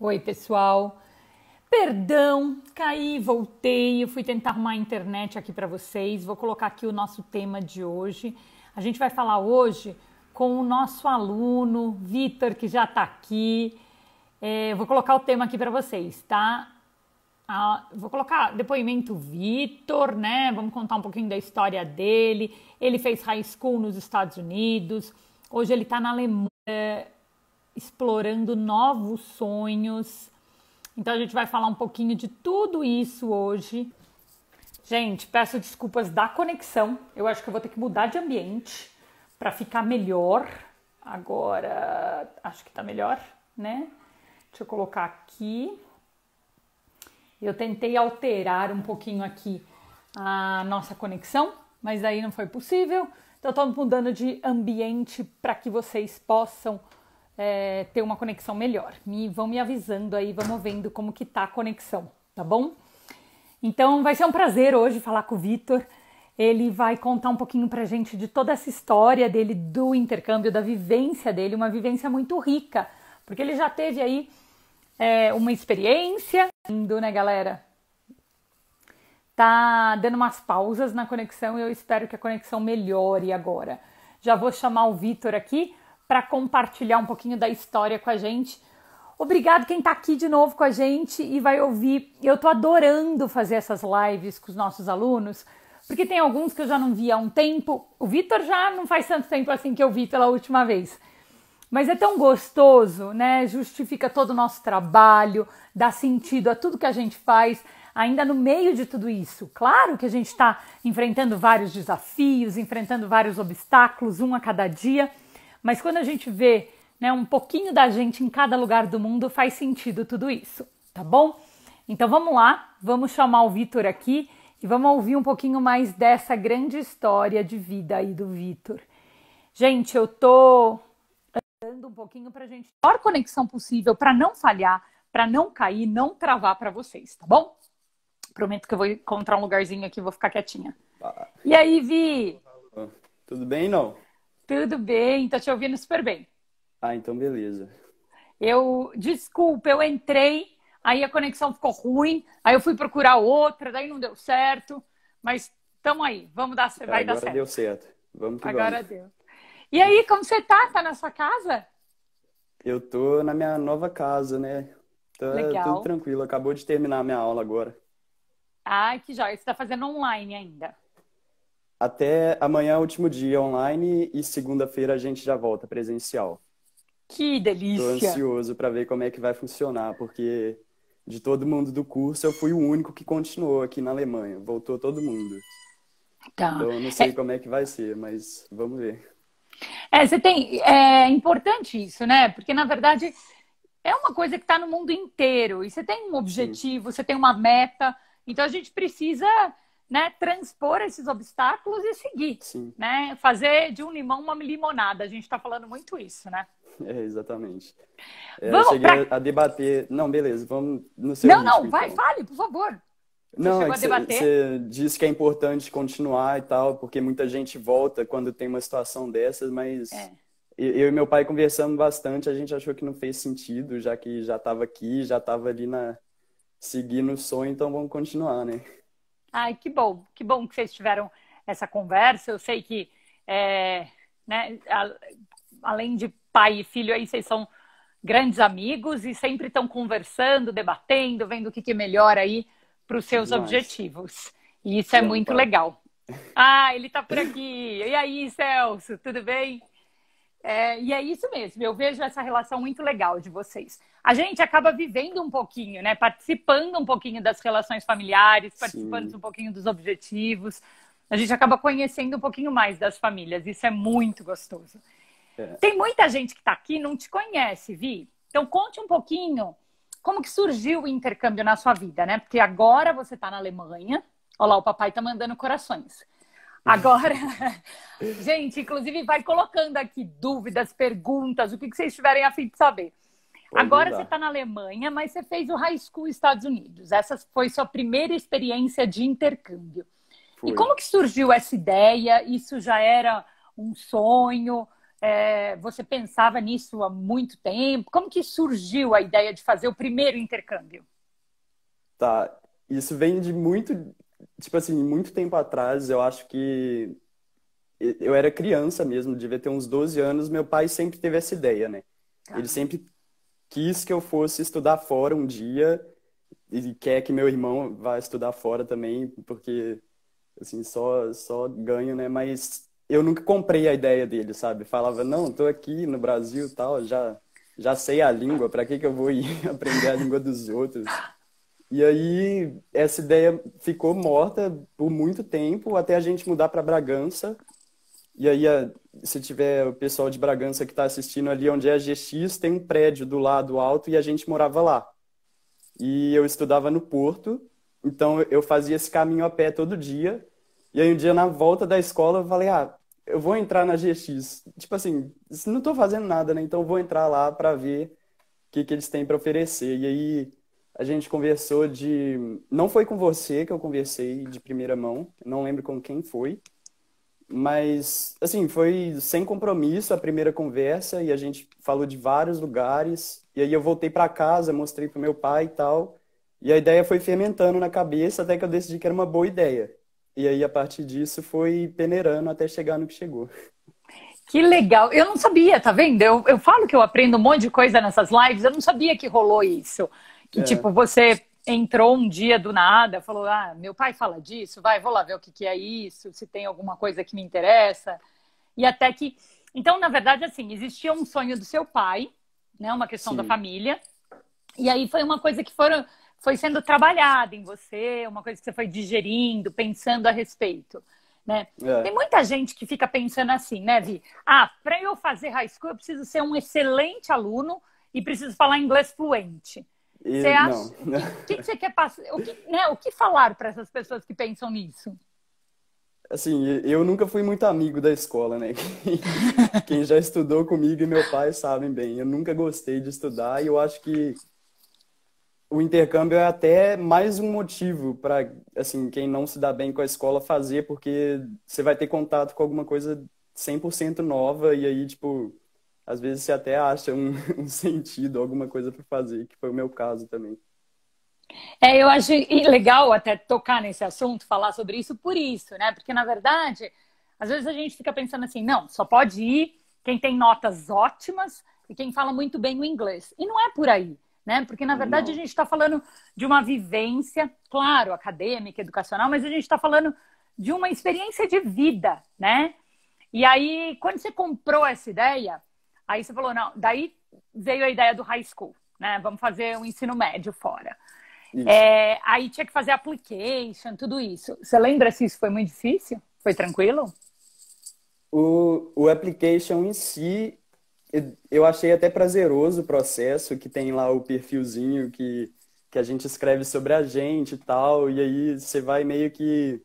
Oi, pessoal. Perdão, caí, voltei. Eu fui tentar arrumar a internet aqui para vocês. Vou colocar aqui o nosso tema de hoje. A gente vai falar hoje com o nosso aluno, Vitor, que já está aqui. Vou colocar o tema aqui para vocês, tá? Vou colocar depoimento Vitor, né? Vamos contar um pouquinho da história dele. Ele fez high school nos Estados Unidos. Hoje ele está na Alemanha, explorando novos sonhos. Então a gente vai falar um pouquinho de tudo isso hoje. Gente, peço desculpas da conexão. Eu acho que eu vou ter que mudar de ambiente para ficar melhor. Agora, acho que tá melhor, né? Deixa eu colocar aqui. Eu tentei alterar um pouquinho aqui a nossa conexão, mas aí não foi possível. Então, estou mudando de ambiente para que vocês possam ter uma conexão melhor. Vão me avisando aí, vamos vendo como que tá a conexão, tá bom? Então, vai ser um prazer hoje falar com o Vitor. Ele vai contar um pouquinho pra gente de toda essa história dele, do intercâmbio, da vivência dele, uma vivência muito rica, porque ele já teve aí uma experiência, né, galera? Tá dando umas pausas na conexão e eu espero que a conexão melhore agora. Já vou chamar o Vitor aqui para compartilhar um pouquinho da história com a gente. Obrigado quem tá aqui de novo com a gente e vai ouvir. Eu tô adorando fazer essas lives com os nossos alunos, porque tem alguns que eu já não vi há um tempo. O Vitor já não faz tanto tempo assim que eu vi pela última vez. Mas é tão gostoso, né? Justifica todo o nosso trabalho, dá sentido a tudo que a gente faz, ainda no meio de tudo isso. Claro que a gente está enfrentando vários desafios, enfrentando vários obstáculos, um a cada dia, mas quando a gente vê, né, um pouquinho da gente em cada lugar do mundo, faz sentido tudo isso, tá bom? Então vamos lá, vamos chamar o Vitor aqui e vamos ouvir um pouquinho mais dessa grande história de vida aí do Vitor. Gente, eu tô dando um pouquinho pra gente ter a maior conexão possível para não falhar, para não cair, não travar para vocês, tá bom? Prometo que eu vou encontrar um lugarzinho aqui e vou ficar quietinha. E aí, Vi? Tudo bem, não? Tudo bem, tô te ouvindo super bem. Ah, então beleza. Desculpa, eu entrei, aí a conexão ficou ruim, aí eu fui procurar outra, daí não deu certo, mas tamo aí, vamos dar, vai dar Agora certo. deu certo. Vamos que Agora vamos. deu. E aí, como você tá? Tá na sua casa? Eu tô na minha nova casa, né? Tá tudo Legal. tranquilo. Acabou de terminar a minha aula agora. Ai, que joia, você tá fazendo online ainda. Até amanhã é o último dia online e segunda-feira a gente já volta presencial. Que Tô delícia. ansioso para ver como é que vai funcionar, porque de todo mundo do curso eu fui o único que continuou aqui na Alemanha. Voltou todo mundo. Tá. Então eu não sei como é que vai ser, mas vamos ver. É importante isso, né? Porque, na verdade, é uma coisa que está no mundo inteiro. E você tem um Sim, objetivo, você tem uma meta. Então, a gente precisa, né, transpor esses obstáculos e seguir, sim. né? Fazer de um limão uma limonada. A gente está falando muito isso, né? É, exatamente. Eu Vamos cheguei para... a debater. Não, beleza, vamos no seu Não, ritmo, não, vai, então. fale, por favor. Você Não, é chegou a que debater? você disse que é importante continuar e tal, porque muita gente volta quando tem uma situação dessas, mas É. eu e meu pai conversamos bastante, a gente achou que não fez sentido, já que já estava aqui, já estava ali seguindo o sonho, então vamos continuar, né? Ai, que bom que vocês tiveram essa conversa. Eu sei que, né, além de pai e filho, aí vocês são grandes amigos e sempre estão conversando, debatendo, vendo o que é melhor aí para os seus Demais. objetivos. E isso Te é amo, muito pai. legal. Ah, ele está por aqui. E aí, Celso, tudo bem? E é isso mesmo, eu vejo essa relação muito legal de vocês. A gente acaba vivendo um pouquinho, né? Participando um pouquinho das relações familiares, participando Sim. um pouquinho dos objetivos. A gente acaba conhecendo um pouquinho mais das famílias. Isso é muito gostoso. É. Tem muita gente que está aqui e não te conhece, Vi. Então conte um pouquinho como que surgiu o intercâmbio na sua vida, né? Porque agora você está na Alemanha. Olha lá, o papai está mandando corações. Agora, gente, inclusive vai colocando aqui dúvidas, perguntas, o que vocês tiverem a fim de saber. Pode Agora você mandar. está na Alemanha, mas você fez o high school nos Estados Unidos. Essa foi sua primeira experiência de intercâmbio. E Foi. como que surgiu essa ideia? Isso já era um sonho? Você pensava nisso há muito tempo? Como que surgiu a ideia de fazer o primeiro intercâmbio? Tá, isso vem de muito, tipo assim, muito tempo atrás. Eu acho que eu era criança mesmo, devia ter uns 12 anos. Meu pai sempre teve essa ideia, né? Tá. Ele sempre quis que eu fosse estudar fora um dia e quer que meu irmão vá estudar fora também, porque, assim, só ganho, né? Mas eu nunca comprei a ideia dele, sabe? Falava, não, tô aqui no Brasil e tal, já sei a língua, pra que que eu vou ir aprender a língua dos outros? E aí, essa ideia ficou morta por muito tempo, até a gente mudar para Bragança. E aí, se tiver o pessoal de Bragança que está assistindo ali, onde é a GX, tem um prédio do lado alto e a gente morava lá. E eu estudava no Porto, então eu fazia esse caminho a pé todo dia. E aí, um dia, na volta da escola, eu falei, eu vou entrar na GX. Tipo assim, não estou fazendo nada, né? Então eu vou entrar lá para ver que eles têm para oferecer. E aí a gente conversou de. Não foi com você que eu conversei de primeira mão, não lembro com quem foi, mas assim, foi sem compromisso a primeira conversa e a gente falou de vários lugares. E aí eu voltei para casa, mostrei pro meu pai e tal. E a ideia foi fermentando na cabeça até que eu decidi que era uma boa ideia. E aí, a partir disso, foi peneirando até chegar no que chegou. Que legal. Eu não sabia, tá vendo? Eu falo que eu aprendo um monte de coisa nessas lives, eu não sabia que rolou isso. Que, É, tipo, você entrou um dia do nada, falou, meu pai fala disso, vou lá ver o que que é isso, se tem alguma coisa que me interessa. E até que... Então, na verdade, assim, existia um sonho do seu pai, né? Uma questão da sim. família. E aí foi uma coisa que foi sendo trabalhada em você, uma coisa que você foi digerindo, pensando a respeito, né? Tem É. muita gente que fica pensando assim, né, Vi? Para eu fazer high school, eu preciso ser um excelente aluno e preciso falar inglês fluente. Você Não. acha... O que você quer passar? O que falar para essas pessoas que pensam nisso? Assim, eu nunca fui muito amigo da escola, né? Quem já estudou comigo e meu pai sabem bem. Eu nunca gostei de estudar e eu acho que o intercâmbio é até mais um motivo para, assim, quem não se dá bem com a escola fazer, porque você vai ter contato com alguma coisa 100% nova e aí, tipo, às vezes você até acha um, um sentido, alguma coisa para fazer, que foi o meu caso também. Eu acho legal até tocar nesse assunto, falar sobre isso por isso, né? Porque, na verdade, às vezes a gente fica pensando assim, não, só pode ir quem tem notas ótimas e quem fala muito bem o inglês. E não é por aí, né? Porque, na verdade, a Não. gente está falando de uma vivência, claro, acadêmica, educacional, mas a gente está falando de uma experiência de vida, né? E aí, quando você comprou essa ideia, aí você falou, não, daí veio a ideia do high school, né? Vamos fazer um ensino médio fora. Isso. Aí tinha que fazer application, tudo isso. Você lembra se isso foi muito difícil? Foi tranquilo? O application em si, eu achei até prazeroso o processo, que tem lá o perfilzinho que a gente escreve sobre a gente e tal, e aí você vai meio que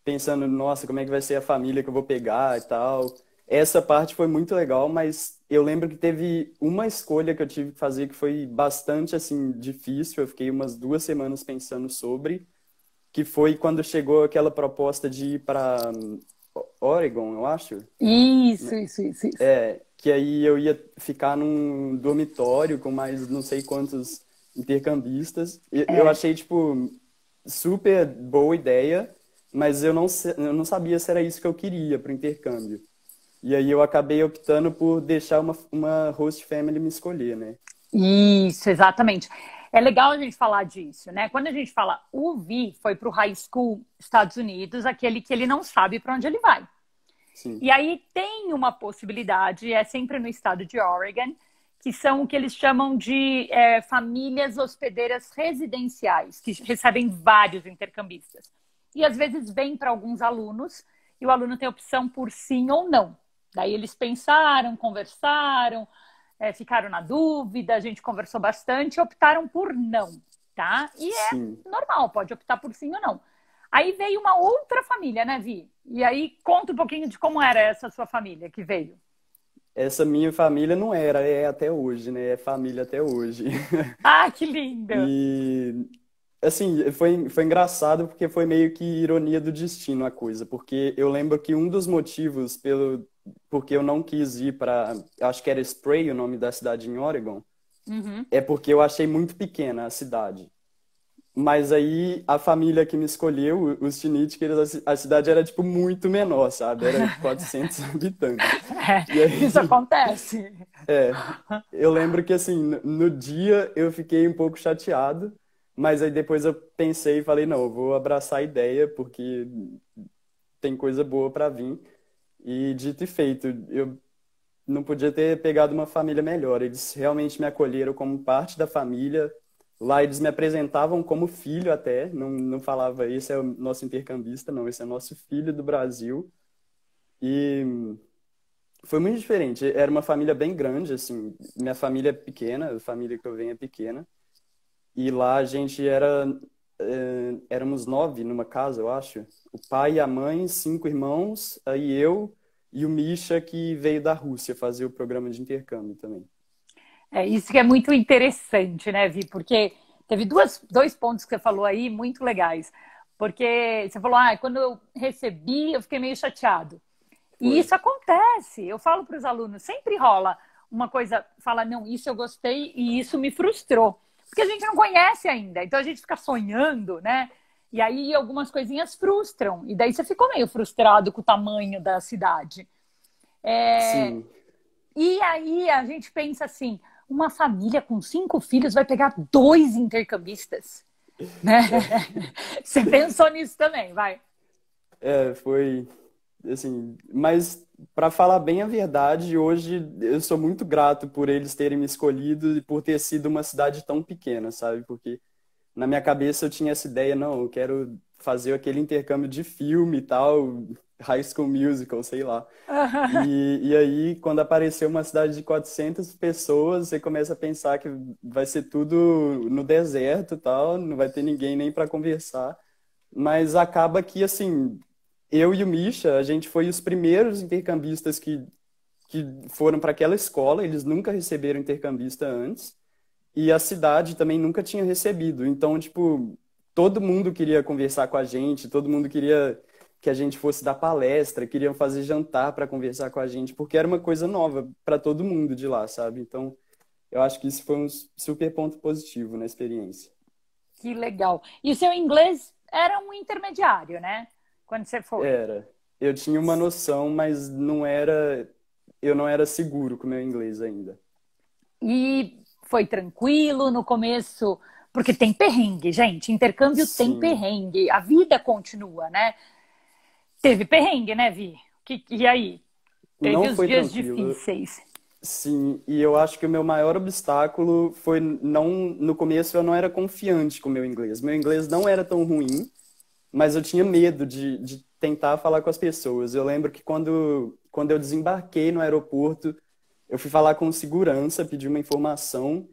pensando, nossa, como é que vai ser a família que eu vou pegar e tal. Essa parte foi muito legal, mas eu lembro que teve uma escolha que eu tive que fazer que foi bastante, assim, difícil. Eu fiquei umas 2 semanas pensando sobre, que foi quando chegou aquela proposta de ir para Oregon, eu acho, Isso, isso, isso, isso. que aí eu ia ficar num dormitório com mais não sei quantos intercambistas. Eu É. achei, tipo, super boa ideia, mas eu não sabia se era isso que eu queria para o intercâmbio. E aí eu acabei optando por deixar uma host family me escolher, né? Isso, exatamente. É legal a gente falar disso, né? Quando a gente fala o Vi foi para o high school Estados Unidos, aquele que ele não sabe para onde ele vai. Sim. E aí tem uma possibilidade, é sempre no estado de Oregon, que são o que eles chamam de famílias hospedeiras residenciais, que recebem vários intercambistas. E às vezes vem para alguns alunos, e o aluno tem opção por sim ou não. Daí eles pensaram, conversaram, ficaram na dúvida, a gente conversou bastante e optaram por não, tá? E é Sim. normal, pode optar por sim ou não. Aí veio uma outra família, né, Vi? E aí conta um pouquinho de como era essa sua família que veio. Essa minha família não era, é até hoje, né? É família até hoje. Que lindo! E assim, foi engraçado porque foi meio que ironia do destino a coisa, porque eu lembro que um dos motivos porque eu não quis ir para, acho que era Spray, o nome da cidade em Oregon, Uhum. é porque eu achei muito pequena a cidade. Mas aí a família que me escolheu, os Chinitskers, a cidade era tipo muito menor, sabe? Era 400 habitantes. E É, isso aí, acontece. é, eu lembro que assim, no dia eu fiquei um pouco chateado, mas aí depois eu pensei e falei, não, eu vou abraçar a ideia porque tem coisa boa para vir. E dito e feito, eu não podia ter pegado uma família melhor. Eles realmente me acolheram como parte da família. Lá eles me apresentavam como filho até, não falava, esse é o nosso intercambista, não, esse é o nosso filho do Brasil. E foi muito diferente. Era uma família bem grande, assim. Minha família é pequena, a família que eu venho é pequena. E lá a gente éramos 9 numa casa, eu acho. O pai e a mãe, 5 irmãos, aí eu e o Misha, que veio da Rússia fazer o programa de intercâmbio também. É isso que é muito interessante, né, Vi? Porque teve dois pontos que você falou aí muito legais. Porque você falou, quando eu recebi, eu fiquei meio chateado. E Foi. isso acontece. Eu falo para os alunos, sempre rola uma coisa, fala, não, isso eu gostei e isso me frustrou. Porque a gente não conhece ainda. Então a gente fica sonhando, né? E aí algumas coisinhas frustram. E daí você ficou meio frustrado com o tamanho da cidade. Sim. E aí a gente pensa assim, uma família com 5 filhos vai pegar 2 intercambistas, né? Você pensou nisso também, vai. Foi assim, mas para falar bem a verdade, hoje eu sou muito grato por eles terem me escolhido e por ter sido uma cidade tão pequena, sabe? Porque na minha cabeça eu tinha essa ideia, não, eu quero fazer aquele intercâmbio de filme e tal, High School Musical, sei lá. E aí, quando apareceu uma cidade de 400 pessoas, você começa a pensar que vai ser tudo no deserto e tal, não vai ter ninguém nem para conversar. Mas acaba que, assim, eu e o Misha, a gente foi os primeiros intercambistas que foram para aquela escola, eles nunca receberam intercambista antes, e a cidade também nunca tinha recebido. Então, tipo, todo mundo queria conversar com a gente, todo mundo queria que a gente fosse dar palestra, queriam fazer jantar para conversar com a gente, porque era uma coisa nova para todo mundo de lá, sabe? Então, eu acho que isso foi um super ponto positivo na experiência. Que legal. E o seu inglês era um intermediário, né? Quando você foi. Era. Eu tinha uma noção, mas eu não era seguro com o meu inglês ainda. E foi tranquilo no começo, porque tem perrengue, gente. Intercâmbio tem Sim. perrengue. A vida continua, né? Teve perrengue, né, Vi? E aí? Não Teve os foi dias tranquilo. difíceis. Sim, e eu acho que o meu maior obstáculo foi não, no começo eu não era confiante com o meu inglês. Meu inglês não era tão ruim, mas eu tinha medo de tentar falar com as pessoas. Eu lembro que quando eu desembarquei no aeroporto, eu fui falar com o segurança, pedi uma informação,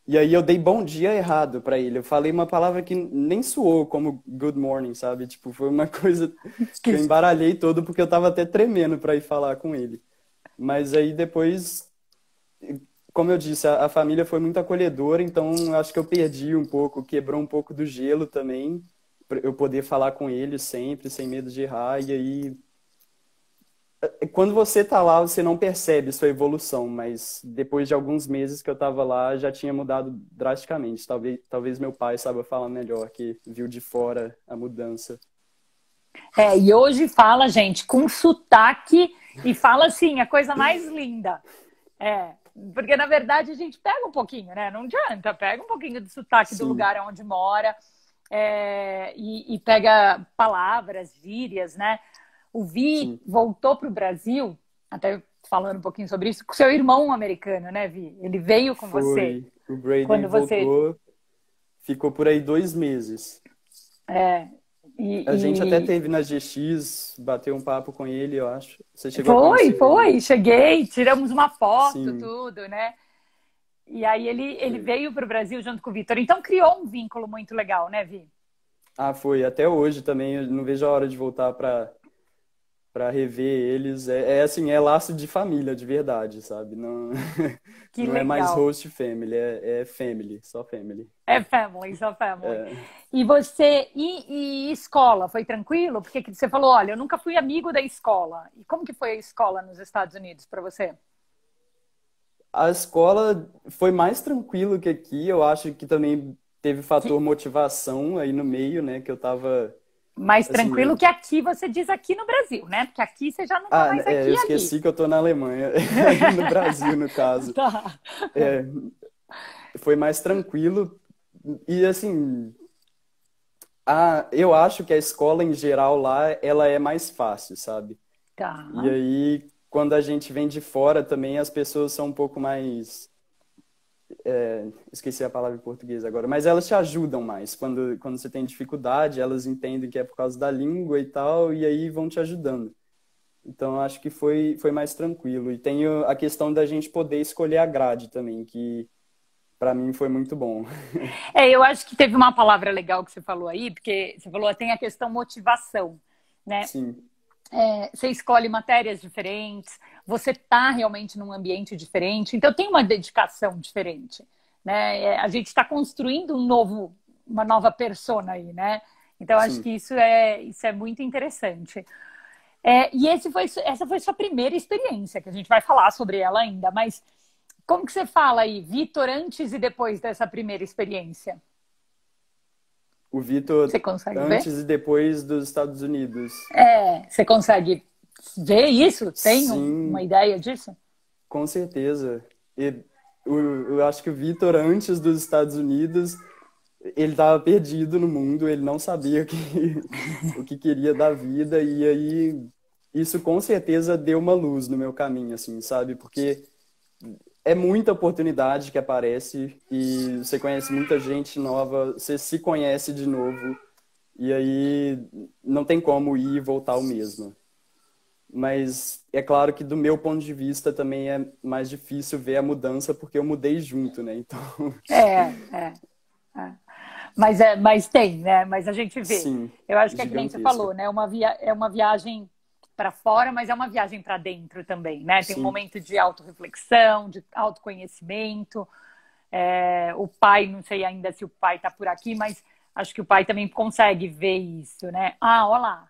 e aí eu dei bom dia errado para ele. Eu falei uma palavra que nem soou como good morning, sabe? Tipo, foi uma coisa que eu Que- embaralhei todo porque eu tava até tremendo para ir falar com ele. Mas aí depois, como eu disse, a família foi muito acolhedora, então eu acho que eu perdi um pouco, quebrou um pouco do gelo também, pra eu poder falar com eles sempre, sem medo de errar. E aí, quando você tá lá, você não percebe sua evolução, mas depois de alguns meses que eu tava lá, já tinha mudado drasticamente. Talvez meu pai saiba falar melhor, que viu de fora a mudança. E hoje fala, gente, com sotaque e fala assim, a coisa mais linda. É, porque na verdade a gente pega um pouquinho, né? Não adianta, pega um pouquinho do sotaque do Sim, lugar onde mora, e pega palavras, gírias, né? O Vi sim. voltou para o Brasil, até falando um pouquinho sobre isso, com seu irmão americano, né, Vi? Ele veio com você Foi. O Braden quando você. voltou, ficou por aí 2 meses. É, A gente até e teve na GX, bateu um papo com ele, eu acho. Você chegou a foi, conhecer ele? foi, cheguei, tiramos uma foto, Sim. tudo, né? E aí ele Foi. veio para o Brasil junto com o Vitor. Então criou um vínculo muito legal, né, Vi? Ah, foi. Até hoje também, eu não vejo a hora de voltar para rever eles. É assim, é laço de família, de verdade, sabe? Não, Que não é mais legal. host family, é family, só family. É family, só family. É. E você, e escola, foi tranquilo? Porque que você falou, olha, eu nunca fui amigo da escola. E como que foi a escola nos Estados Unidos para você? A escola foi mais tranquilo que aqui, eu acho que também teve fator Que, motivação aí no meio, né? Que eu tava, mais assim, tranquilo que aqui, você diz aqui no Brasil, né? Porque aqui você já não tá mais eu aqui e ali. esqueci que eu tô na Alemanha, no Brasil, no caso. Tá. É, foi mais tranquilo. E assim, eu acho que a escola em geral lá, ela é mais fácil, sabe? E Tá. aí, quando a gente vem de fora também, as pessoas são um pouco mais. Esqueci a palavra em português agora, mas elas te ajudam mais. Quando você tem dificuldade, elas entendem que é por causa da língua e tal, e aí vão te ajudando. Então, eu acho que foi mais tranquilo. E tem a questão da gente poder escolher a grade também, que para mim foi muito bom. Eu acho que teve uma palavra legal que você falou aí, porque você falou, tem a questão motivação, né? Sim, Você escolhe matérias diferentes, você está realmente num ambiente diferente, então tem uma dedicação diferente, né? A gente está construindo uma nova persona aí, né? Então acho que sim. isso é muito interessante. E essa foi sua primeira experiência, que a gente vai falar sobre ela ainda, mas como que você fala aí, Vitor, antes e depois dessa primeira experiência? O Vitor Você consegue ver? antes e depois dos Estados Unidos. Você consegue ver isso? Tem uma Sim, ideia disso? com certeza. Eu acho que o Vitor antes dos Estados Unidos, ele estava perdido no mundo, ele não sabia o que queria da vida, e aí isso com certeza deu uma luz no meu caminho, assim, sabe? Porque é muita oportunidade que aparece e você conhece muita gente nova, você se conhece de novo, e aí não tem como ir e voltar o mesmo. Mas é claro que do meu ponto de vista também é mais difícil ver a mudança porque eu mudei junto, né? Então, É, é. É. Mas tem, né? Mas a gente vê. sim, Eu acho que é que nem você gigantesca. falou, né? É uma viagem para fora, mas é uma viagem para dentro também, né? Tem um Sim, momento de autorreflexão, de autoconhecimento. O pai, não sei ainda se o pai está por aqui, mas acho que o pai também consegue ver isso, né? Ah, olha lá,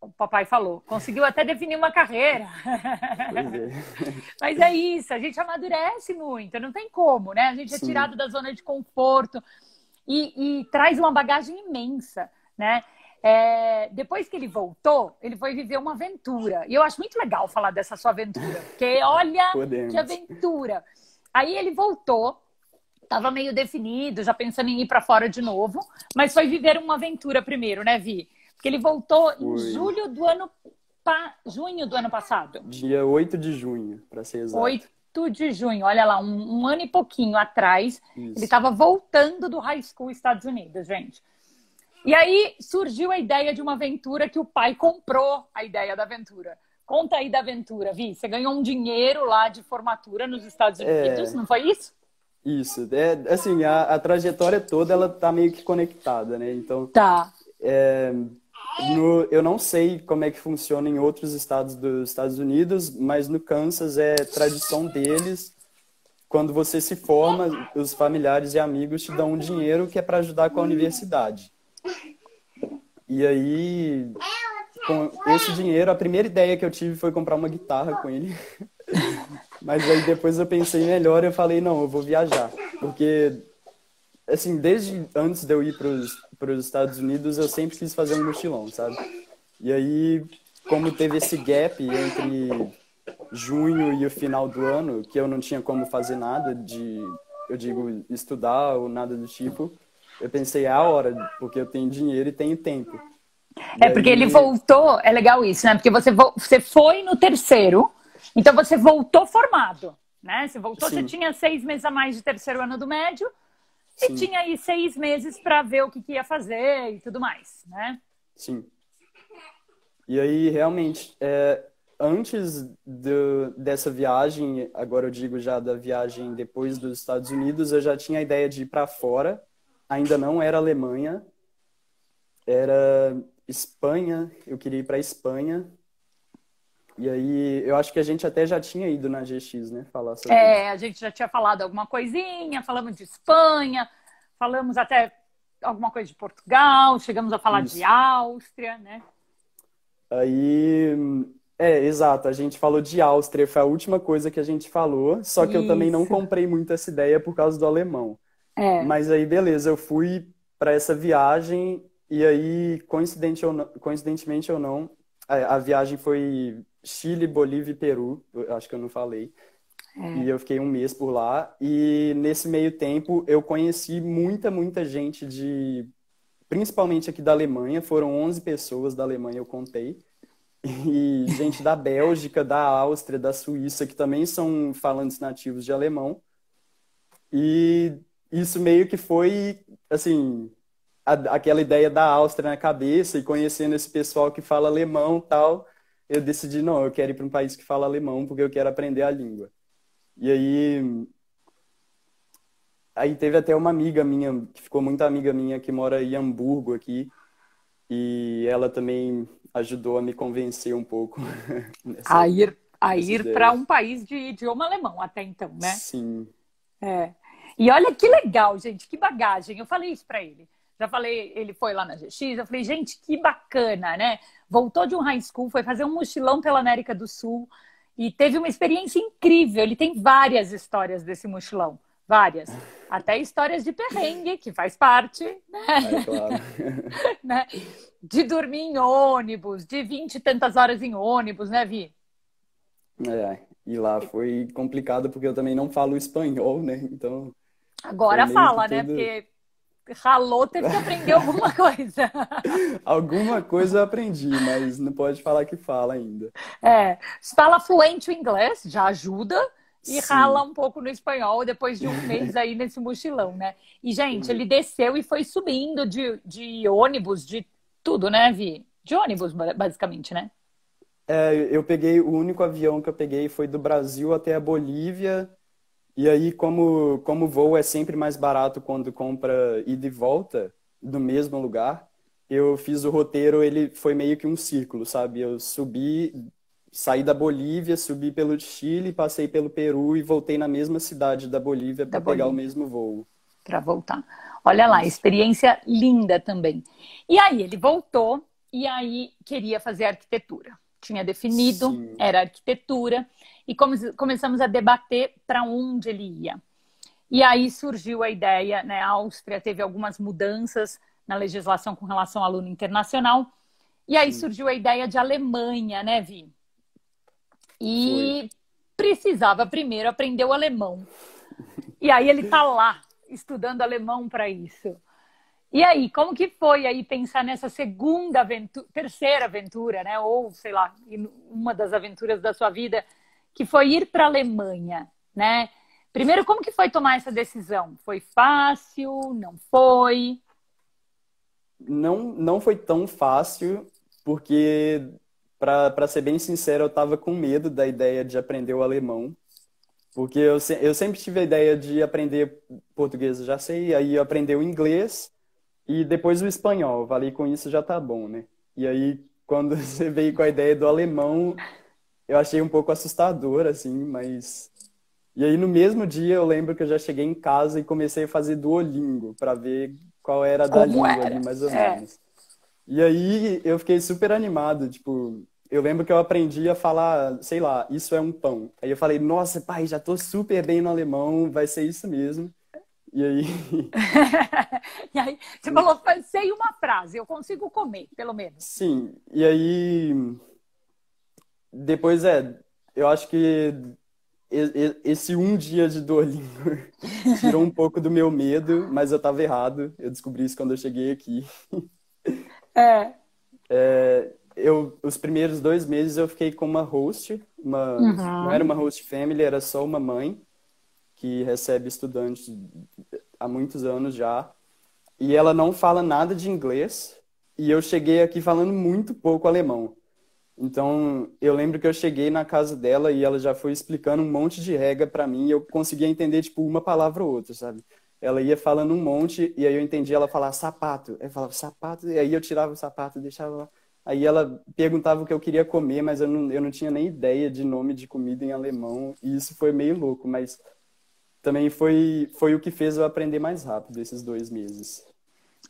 o papai falou, conseguiu até definir uma carreira. pois é. Mas é isso, a gente amadurece muito, não tem como, né? A gente é tirado Sim, da zona de conforto e traz uma bagagem imensa, né? Depois que ele voltou, ele foi viver uma aventura. E eu acho muito legal falar dessa sua aventura, porque olha que podemos. aventura. Aí ele voltou, estava meio definido, já pensando em ir para fora de novo, mas foi viver uma aventura primeiro, né, Vi? Porque ele voltou em Foi junho do ano passado. dia 8 de junho, para ser exato. 8 de junho, olha lá, um ano e pouquinho atrás, ele Isso. estava voltando do high school Estados Unidos, gente. E aí surgiu a ideia de uma aventura que o pai comprou a ideia da aventura. Conta aí da aventura, Vi. Você ganhou um dinheiro lá de formatura nos Estados Unidos, É, não foi isso? isso. É, assim, a trajetória toda, ela tá meio que conectada, né? Então, Tá. eu não sei como é que funciona em outros estados dos Estados Unidos, mas no Kansas é tradição deles. Quando você se forma, os familiares e amigos te dão um dinheiro que é para ajudar com a universidade. E aí, com esse dinheiro, a primeira ideia que eu tive foi comprar uma guitarra com ele. Mas aí depois eu pensei melhor e eu falei, não, eu vou viajar. Porque, assim, desde antes de eu ir para os Estados Unidos, eu sempre quis fazer um mochilão, sabe? E aí, como teve esse gap entre junho e o final do ano, que eu não tinha como fazer nada eu digo, estudar ou nada do tipo, eu pensei, é a hora, porque eu tenho dinheiro e tenho tempo. E Porque ele aí, voltou, é legal isso, né? Porque você foi no terceiro, então você voltou formado, né? Você voltou, você sim, tinha 6 meses a mais de terceiro ano do médio e sim, tinha aí 6 meses para ver o que ia fazer e tudo mais, né? sim. E aí, realmente, antes dessa viagem, agora eu digo já da viagem depois dos Estados Unidos, eu já tinha a ideia de ir para fora, ainda não era Alemanha, era Espanha, eu queria ir para Espanha, E aí, eu acho que a gente até já tinha ido na GX, né? Falar sobre isso. É, a gente já tinha falado alguma coisinha, falamos de Espanha, falamos até alguma coisa de Portugal, chegamos a falar de Isso. Áustria, né? Aí, exato, a gente falou de Áustria, foi a última coisa que a gente falou, só que eu também não Isso. comprei muito essa ideia por causa do alemão. É. Mas aí, beleza, eu fui para essa viagem e aí, coincidentemente ou não, a viagem foi Chile, Bolívia e Peru, eu acho que eu não falei. E eu fiquei um mês por lá. E nesse meio tempo eu conheci muita gente principalmente aqui da Alemanha. Foram 11 pessoas da Alemanha, eu contei. E gente da Bélgica, da Áustria, da Suíça, que também são falantes nativos de alemão. E isso meio que foi, assim, aquela ideia da Áustria na cabeça e conhecendo esse pessoal que fala alemão e tal. Eu decidi, não, eu quero ir para um país que fala alemão porque eu quero aprender a língua. E aí teve até uma amiga minha, que ficou muito amiga minha, que mora em Hamburgo aqui, e ela também ajudou a me convencer um pouco A nessa, ir, a nessa ir para ideia. um país de idioma alemão até então, né? Sim, É. E olha que legal, gente, que bagagem. Eu falei isso para ele. Já falei, ele foi lá na GX, eu falei, gente, que bacana, né? Voltou de um high school, foi fazer um mochilão pela América do Sul e teve uma experiência incrível. Ele tem várias histórias desse mochilão, várias. Até histórias de perrengue, que faz parte, é claro. né? De dormir em ônibus, de 20 e tantas horas em ônibus, né, Vi? E lá foi complicado porque eu também não falo espanhol, né? Então foi Agora meio que fala, né? tudo. Porque ralou, teve que aprender alguma coisa. Alguma coisa eu aprendi, mas não pode falar que fala ainda. É, fala fluente o inglês, já ajuda, e rala Sim. um pouco no espanhol depois de um mês aí nesse mochilão, né? E, gente, ele desceu e foi subindo de ônibus, de tudo, né, Vi? De ônibus, basicamente, né? Eu peguei, o único avião que eu peguei foi do Brasil até a Bolívia. E aí, como o voo é sempre mais barato quando compra ida e volta do mesmo lugar, eu fiz o roteiro, ele foi meio que um círculo, sabe? Eu saí da Bolívia, subi pelo Chile, passei pelo Peru e voltei na mesma cidade da Bolívia Da para pegar o Bolívia, mesmo voo. para voltar. Olha lá, Isso. experiência linda também. E aí, ele voltou e aí queria fazer arquitetura. Tinha definido, Sim, era arquitetura, e começamos a debater para onde ele ia. E aí surgiu a ideia, né? A Áustria teve algumas mudanças na legislação com relação ao aluno internacional, e aí sim, surgiu a ideia de Alemanha, né, Vi? foi. E precisava primeiro aprender o alemão. E aí ele tá lá estudando alemão para isso. E aí, como que foi aí pensar nessa segunda aventura, terceira aventura, né? Ou sei lá, uma das aventuras da sua vida, que foi ir para a Alemanha, né? Primeiro, como que foi tomar essa decisão? Foi fácil? Não foi? Não foi tão fácil, porque, para ser bem sincero, eu estava com medo da ideia de aprender o alemão. Porque eu sempre tive a ideia de aprender português, eu já sei, aí eu aprender o inglês e depois o espanhol. Falei, com isso já tá bom, né? E aí, quando você veio com a ideia do alemão, eu achei um pouco assustador, assim, mas. E aí, no mesmo dia, eu lembro que eu já cheguei em casa e comecei a fazer Duolingo, para ver qual era a da Como língua ali, era? mais ou É. menos. E aí, eu fiquei super animado, tipo. Eu lembro que eu aprendi a falar, sei lá, isso é um pão. Aí eu falei, nossa, pai, já tô super bem no alemão, vai ser isso mesmo. E aí, E aí, você falou, sei uma frase, eu consigo comer, pelo menos. sim, e aí, depois eu acho que esse um dia de Duolingo tirou um pouco do meu medo, mas eu tava errado, eu descobri isso quando eu cheguei aqui. É. Os primeiros 2 meses eu fiquei com uma host, não era Uhum. uma host family, era só uma mãe que recebe estudantes há muitos anos já. E ela não fala nada de inglês. E eu cheguei aqui falando muito pouco alemão. Então, eu lembro que eu cheguei na casa dela e ela já foi explicando um monte de regra pra mim e eu conseguia entender, tipo, uma palavra ou outra, sabe? Ela ia falando um monte e aí eu entendia ela falar sapato. Eu falava sapato e aí eu tirava o sapato e deixava lá. Aí ela perguntava o que eu queria comer, mas eu não tinha nem ideia de nome de comida em alemão. E isso foi meio louco, mas também foi o que fez eu aprender mais rápido esses 2 meses.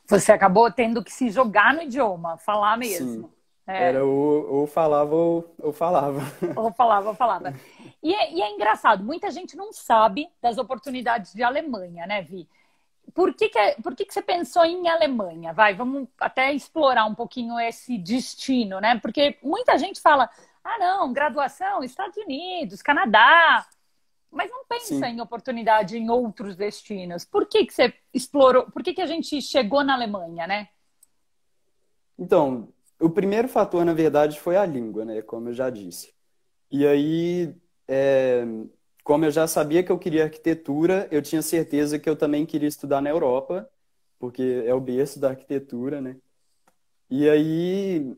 Você acabou tendo que se jogar no idioma, falar Sim, mesmo. É, era ou falava ou falava. ou falava, ou falava. E é engraçado, muita gente não sabe das oportunidades de Alemanha, né, Vi? Por que você pensou em Alemanha? Vai, vamos até explorar um pouquinho esse destino, né? Porque muita gente fala, ah, não, graduação, Estados Unidos, Canadá, mas não pensa Sim. em oportunidade em outros destinos. Por que você explorou? Por que a gente chegou na Alemanha, né? Então, o primeiro fator, na verdade, foi a língua, né? Como eu já disse. E aí, é, como eu já sabia que eu queria arquitetura, eu tinha certeza que eu também queria estudar na Europa, porque é o berço da arquitetura, né? E aí,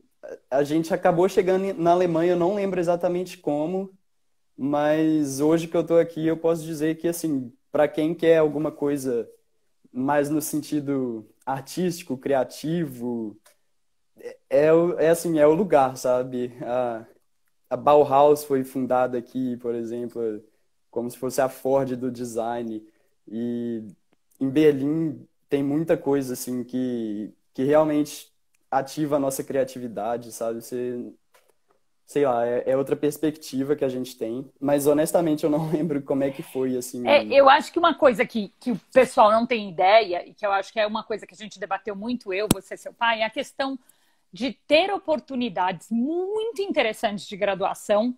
a gente acabou chegando na Alemanha, eu não lembro exatamente como, mas hoje que eu tô aqui, eu posso dizer que, assim, para quem quer alguma coisa mais no sentido artístico, criativo, é o lugar, sabe? A Bauhaus foi fundada aqui, por exemplo, como se fosse a Ford do design. E em Berlim tem muita coisa assim que realmente ativa a nossa criatividade, sabe? Sei lá, é outra perspectiva que a gente tem. Mas honestamente eu não lembro como é que foi assim. Eu acho que uma coisa que o pessoal não tem ideia, e que eu acho que é uma coisa que a gente debateu muito, eu, você, seu pai, é a questão de ter oportunidades muito interessantes de graduação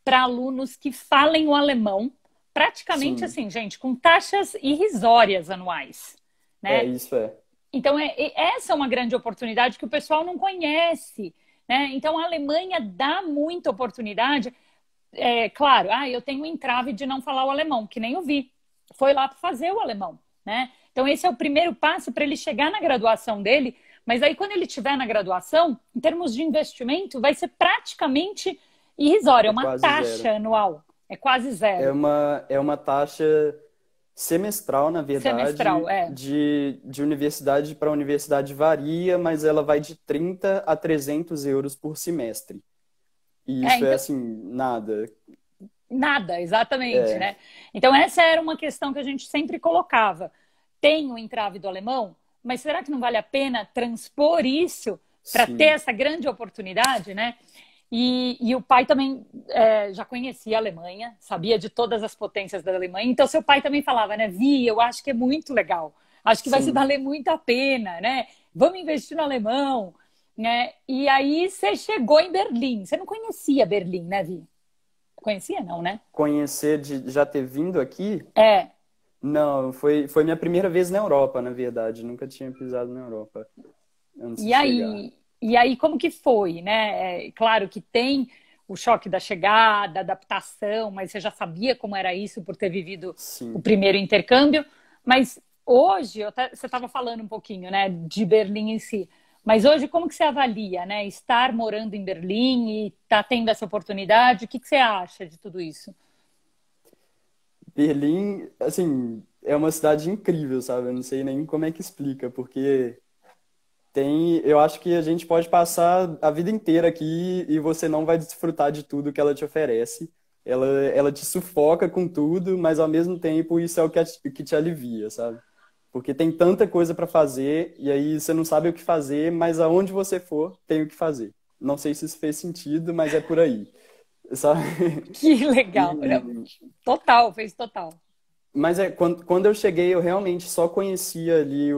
para alunos que falem o alemão, praticamente Sim, assim, gente, com taxas irrisórias anuais, né? isso é. Então, essa é uma grande oportunidade que o pessoal não conhece, né? Então, a Alemanha dá muita oportunidade. É, claro, eu tenho um entrave de não falar o alemão, que nem eu vi. Foi lá para fazer o alemão, né? Então, esse é o primeiro passo para ele chegar na graduação dele. Mas aí, quando ele estiver na graduação, em termos de investimento, vai ser praticamente irrisório, é É uma quase zero. taxa anual, é quase zero. É uma taxa semestral, na Semestral, verdade, é. de universidade para universidade varia, mas ela vai de 30 a 300 euros por semestre. E isso é Então, assim, nada. nada, exatamente, É, né? Então, essa era uma questão que a gente sempre colocava. Tem o entrave do alemão, mas será que não vale a pena transpor isso para ter sim. essa grande oportunidade, né? E o pai também já conhecia a Alemanha, sabia de todas as potências da Alemanha. Então, seu pai também falava, né? Vi, eu acho que é muito legal. Acho que vai se Sim. valer muito a pena, né? Vamos investir no alemão, né? E aí você chegou em Berlim. Você não conhecia Berlim, né, Vi? Conhecia, não, né? Conhecer de já ter vindo aqui? É. Não, foi minha primeira vez na Europa, na verdade. Nunca tinha pisado na Europa antes de E chegar. aí, e aí como que foi, né? Claro que tem o choque da chegada, adaptação, mas você já sabia como era isso por ter vivido o Sim. primeiro intercâmbio. Mas hoje, você estava falando um pouquinho, né, de Berlim em si. Mas hoje, como que você avalia, né? Estar morando em Berlim e estar tendo essa oportunidade, o que que você acha de tudo isso? Berlim, assim, é uma cidade incrível, sabe? Eu não sei nem como é que explica, porque eu acho que a gente pode passar a vida inteira aqui e você não vai desfrutar de tudo que ela te oferece. Ela te sufoca com tudo, mas ao mesmo tempo isso é que te alivia, sabe? Porque tem tanta coisa para fazer e aí você não sabe o que fazer, mas aonde você for, tem o que fazer. Não sei se isso fez sentido, mas é por aí, sabe? Que legal. Não, E, total, fez total. mas quando eu cheguei, eu realmente só conhecia ali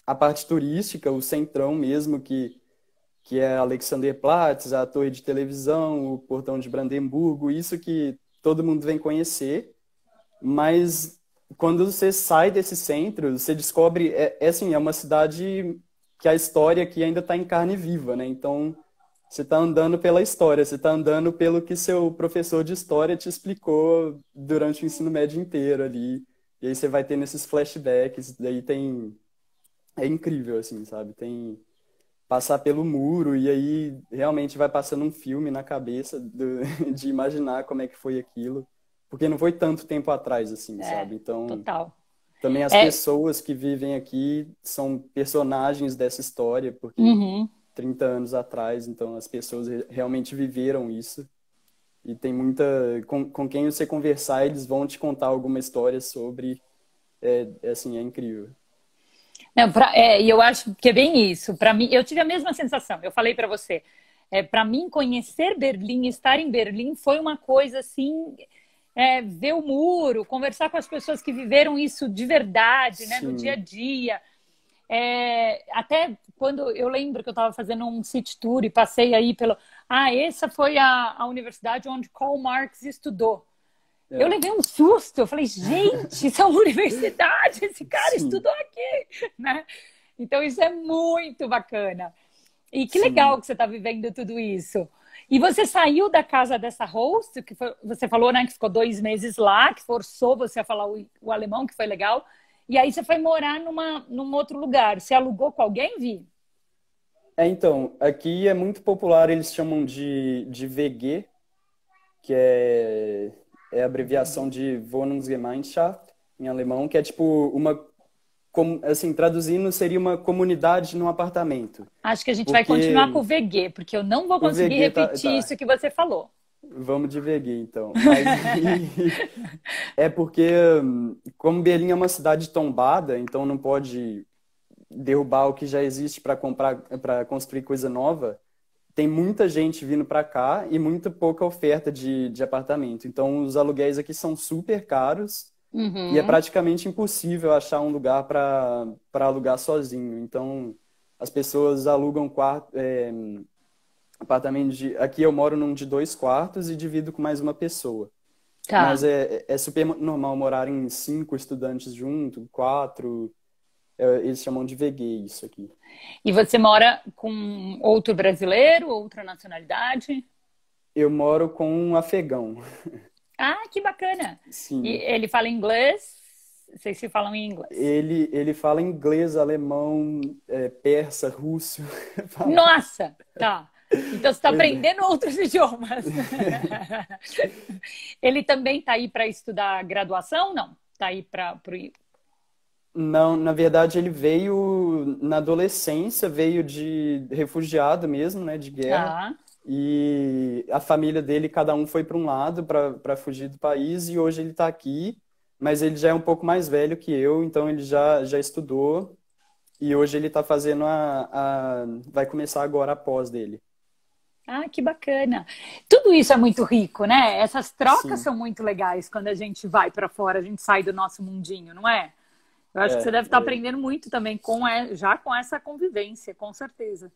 a parte turística, o centrão mesmo, que é Alexanderplatz, a torre de televisão, o portão de Brandemburgo, isso que todo mundo vem conhecer. Mas quando você sai desse centro, você descobre, assim, é uma cidade que a história aqui ainda está em carne viva, né? Então, você está andando pela história, você está andando pelo que seu professor de história te explicou durante o ensino médio inteiro ali. E aí você vai tendo esses flashbacks, daí é incrível, assim, sabe? Tem passar pelo muro e aí realmente vai passando um filme na cabeça de imaginar como é que foi aquilo. Porque não foi tanto tempo atrás, assim, É, sabe? Então, total. também as É, pessoas que vivem aqui são personagens dessa história, porque uhum. 30 anos atrás, então as pessoas realmente viveram isso. E tem muita... Com quem você conversar, eles vão te contar alguma história sobre... assim, é incrível. Não, e eu acho que é bem isso. Para mim, eu tive a mesma sensação. Eu falei para você. Para mim, conhecer Berlim, estar em Berlim, foi uma coisa assim. Ver o muro, conversar com as pessoas que viveram isso de verdade, né, no dia a Sim, dia. Até quando eu lembro que eu estava fazendo um city tour e passei aí pelo. Ah, essa foi a universidade onde Karl Marx estudou. Eu é, levei um susto, eu falei, gente, isso é uma universidade, esse cara sim, estudou aqui, né? Então isso é muito bacana. E que legal sim. que você está vivendo tudo isso. E você saiu da casa dessa host, você falou, né, que ficou 2 meses lá, que forçou você a falar o alemão, que foi legal. E aí você foi morar num outro lugar. Você alugou com alguém, Vi? Então, aqui é muito popular, eles chamam de VG, que é a abreviação VG. de Wohnungsgemeinschaft, em alemão, que é tipo assim, traduzindo, seria uma comunidade num apartamento. Acho que a gente vai continuar com Porque o VG, porque eu não vou o conseguir VG repetir isso que você falou. vamos de VG então. Mas aí, é porque, como Berlim é uma cidade tombada, então não pode derrubar o que já existe para comprar, para construir coisa nova. Tem muita gente vindo para cá e muito pouca oferta de apartamento. Então, os aluguéis aqui são super caros e é Uhum. praticamente impossível achar um lugar para alugar sozinho. Então, as pessoas alugam apartamentos de. Aqui eu moro num de 2 quartos e divido com mais uma pessoa. Mas Tá. é super normal morar em 5 estudantes junto, 4. Eles chamam de VG isso aqui. E você mora com outro brasileiro, outra nacionalidade? Eu moro com um afegão. Ah, que bacana. E Sim. ele fala inglês? Vocês se falam em inglês? Ele fala inglês, alemão, persa, russo. Fala. Nossa, tá. Então você está Pois é. aprendendo outros idiomas. Ele também está aí para estudar graduação? Não. Está aí para. Não, na verdade ele veio na adolescência, veio de refugiado mesmo, né, de guerra. Tá. E a família dele, cada um foi para um lado para fugir do país e hoje ele está aqui, mas ele já é um pouco mais velho que eu, então ele já estudou e hoje ele está fazendo vai começar agora a pós dele. Ah, que bacana. Tudo isso é muito rico, né? Essas trocas Sim, são muito legais quando a gente vai para fora, a gente sai do nosso mundinho, não é? Eu acho que você é, deve estar é, aprendendo muito também já com essa convivência, com certeza.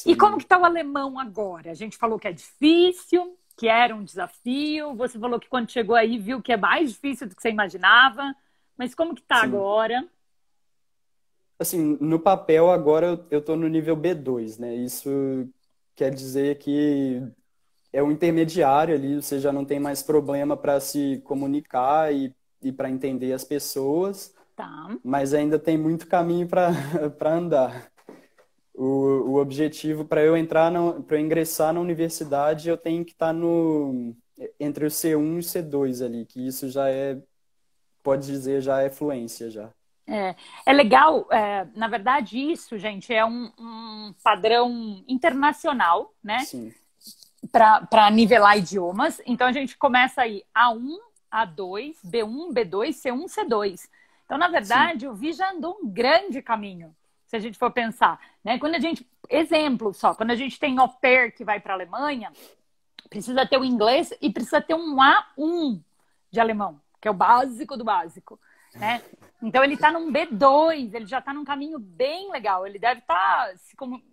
E como que sim, está o alemão agora? A gente falou que é difícil, que era um desafio. Você falou que quando chegou aí viu que é mais difícil do que você imaginava. Mas como que está sim. agora? Assim, no papel agora eu tô no nível B2, né? Isso quer dizer que é o intermediário ali, você já não tem mais problema para se comunicar e para entender as pessoas, Tá. mas ainda tem muito caminho para para andar. O objetivo para eu para eu ingressar na universidade, eu tenho que estar no entre o C1 e o C2 ali, que isso já pode dizer, já é fluência já. É legal, na verdade, isso, gente, é um padrão internacional, né? Sim, Para nivelar idiomas. Então a gente começa aí A1, A2, B1, B2, C1, C2. Então, na sim, verdade, o Vi já andou um grande caminho, se a gente for pensar, né? Quando a gente, exemplo só, quando a gente tem au pair que vai para a Alemanha, precisa ter o inglês e precisa ter um A1 de alemão, que é o básico do básico, né? Então ele está num B2, ele já está num caminho bem legal. Ele deve estar.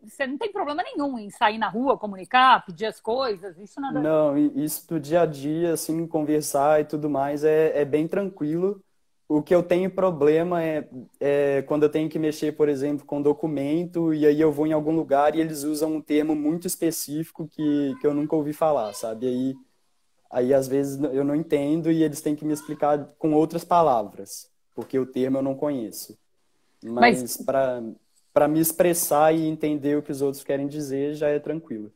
Você não tem problema nenhum em sair na rua, comunicar, pedir as coisas, isso nada. não, isso do dia a dia, assim, conversar e tudo mais é bem tranquilo. O que eu tenho problema é quando eu tenho que mexer, por exemplo, com documento e aí eu vou em algum lugar e eles usam um termo muito específico que eu nunca ouvi falar, sabe? Aí às vezes eu não entendo e eles têm que me explicar com outras palavras, porque o termo eu não conheço. Mas Mas para me expressar e entender o que os outros querem dizer já é tranquilo.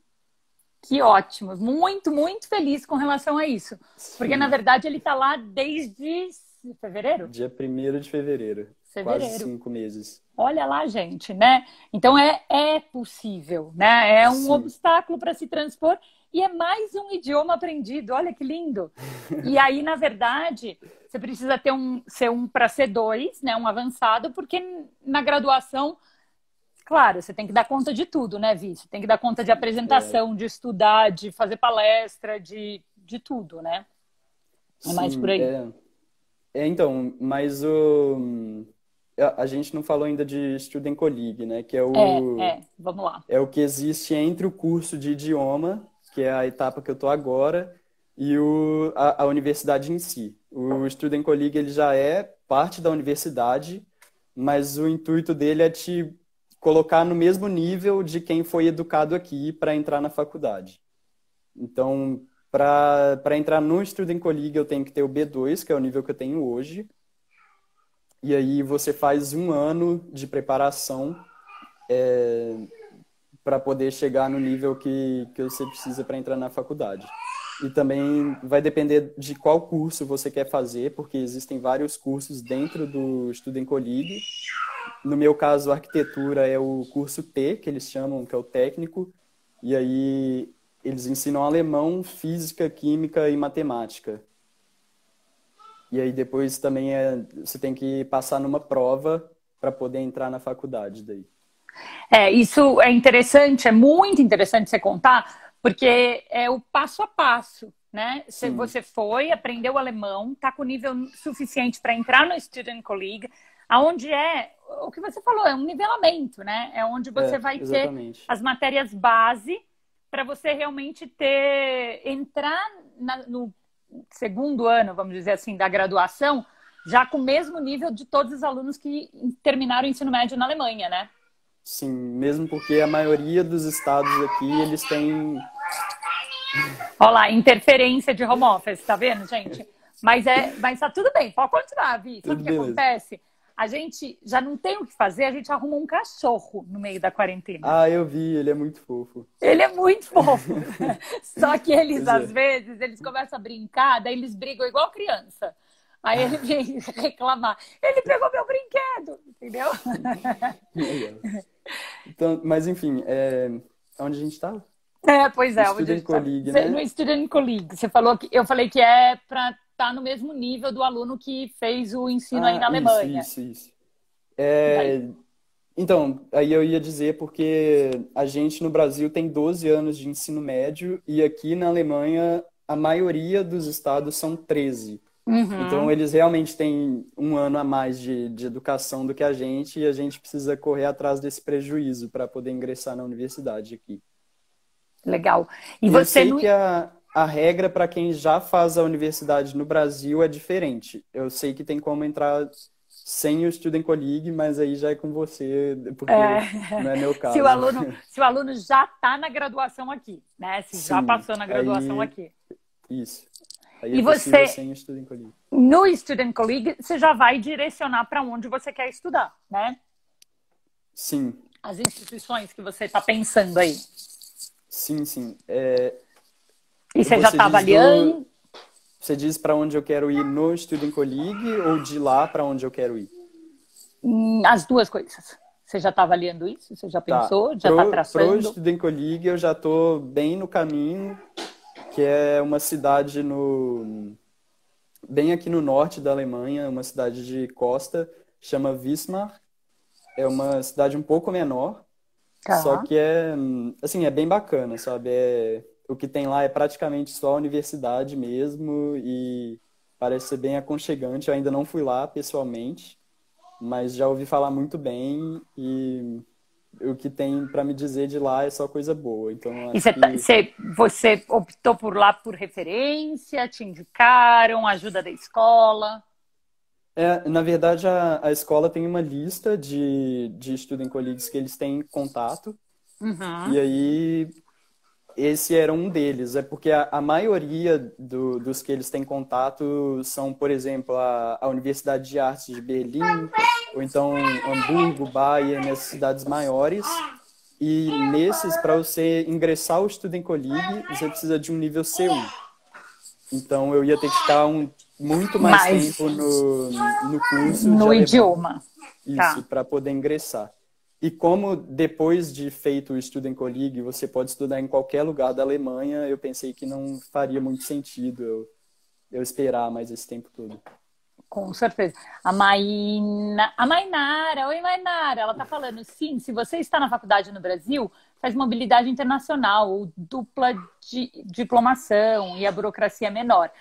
que ótimo, muito, muito feliz com relação a isso. Porque, na Sim. verdade, ele está lá desde fevereiro? Dia 1º de fevereiro. quase Fevereiro. 5 meses. Olha lá, gente, né? Então é possível, né? É um Sim, obstáculo para se transpor e é mais um idioma aprendido. Olha que lindo. E aí, na verdade, você precisa ter um C1 para C2, né? Um avançado, porque na graduação, claro, você tem que dar conta de tudo, né, Vi? Você tem que dar conta de é, apresentação, de estudar, de fazer palestra, de tudo, né? É mais por sim, aí. então, mas a gente não falou ainda de Student Colleague, né? Que Vamos lá. é o que existe entre o curso de idioma, que é a etapa que eu estou agora, e a universidade em si. O Student Colleague ele já é parte da universidade, mas o intuito dele é te colocar no mesmo nível de quem foi educado aqui para entrar na faculdade. Então, para entrar no Student Colleague, eu tenho que ter o B2, que é o nível que eu tenho hoje. E aí você faz 1 ano de preparação para poder chegar no nível que você precisa para entrar na faculdade. E também vai depender de qual curso você quer fazer, porque existem vários cursos dentro do Student Colleague. No meu caso, arquitetura é o curso T, que eles chamam, que é o técnico. E aí eles ensinam alemão, física, química e matemática. E aí depois também você tem que passar numa prova para poder entrar na faculdade daí. Isso é interessante, é muito interessante você contar, porque é o passo a passo, né? Sim, Você foi, aprendeu alemão, está com nível suficiente para entrar no Student Colleague, aonde é o que você falou, é um nivelamento, né? É onde você vai ter exatamente. as matérias base para você realmente entrar no segundo ano, vamos dizer assim, da graduação, já com o mesmo nível de todos os alunos que terminaram o ensino médio na Alemanha, né? Sim, mesmo porque a maioria dos estados aqui, eles têm... Olha lá, interferência de home office, tá vendo, gente? Mas tá tudo bem, pode continuar, Vi. Sabe Tudo o que beleza. acontece? A gente já não tem o que fazer, a gente arruma um cachorro no meio da quarentena. Ah, eu vi, ele é muito fofo. Ele é muito fofo. Só que eles, Pois às é. vezes, eles começam a brincar, daí eles brigam igual criança. Aí ele vem reclamar. Ele pegou meu brinquedo, entendeu? Legal. Então, mas enfim, onde a gente estava? Pois é, onde a Student gente tá. Colleague, né? No Student Colleague, você falou que eu falei que é para estar no mesmo nível do aluno que fez o ensino aí Ah, na isso, Alemanha. isso, isso. Daí. Então, aí eu ia dizer porque a gente no Brasil tem 12 anos de ensino médio e aqui na Alemanha a maioria dos estados são 13. Então, Uhum. eles realmente têm 1 ano a mais de educação do que a gente e a gente precisa correr atrás desse prejuízo para poder ingressar na universidade aqui. Legal. E E eu você sei não. que a regra para quem já faz a universidade no Brasil é diferente. Eu sei que tem como entrar sem o Student Colleague, mas aí já é com você, porque não é meu Se o caso. aluno, se o aluno já está na graduação aqui, né? Se já Sim, passou na graduação aí aqui. isso. Aí é E possível você, sem o Student Colleague. no Student Colleague, você já vai direcionar para onde você quer estudar, né? Sim, As instituições que você está pensando aí. sim, sim. E você já Você está diz avaliando? você diz para onde eu quero ir no Student Colleague ou de lá para onde eu quero ir? As duas coisas. Você já está avaliando isso? Você já Tá. pensou? Já está Pro traçando? Student Colleague eu já estou bem no caminho, que é uma cidade bem aqui no norte da Alemanha, uma cidade de costa, chama Wismar. É uma cidade um pouco menor, só Tá. que assim, é bem bacana, sabe? O que tem lá é praticamente só a universidade mesmo e parece ser bem aconchegante. Eu ainda não fui lá pessoalmente, mas já ouvi falar muito bem e o que tem para me dizer de lá é só coisa boa. Então, eu E acho que você optou por lá por referência? Te indicaram? Ajuda da escola? na verdade, a escola tem uma lista de student colleagues que eles têm contato, Uhum. e aí esse era um deles. É porque a maioria dos que eles têm contato são, por exemplo, a Universidade de Artes de Berlim, ou então Hamburgo, Bayern, essas cidades maiores. E nesses, para você ingressar ao Student Colleague, você precisa de um nível C1. Então eu ia ter que ficar muito mais Mas tempo no curso de no alemão. idioma. isso, Tá. para poder ingressar. E como depois de feito o Studentenkolleg, você pode estudar em qualquer lugar da Alemanha, eu pensei que não faria muito sentido eu esperar mais esse tempo todo. Com certeza. A Mainara, oi Mainara, ela está falando, sim, se você está na faculdade no Brasil, faz mobilidade internacional, ou dupla diplomação e a burocracia é menor.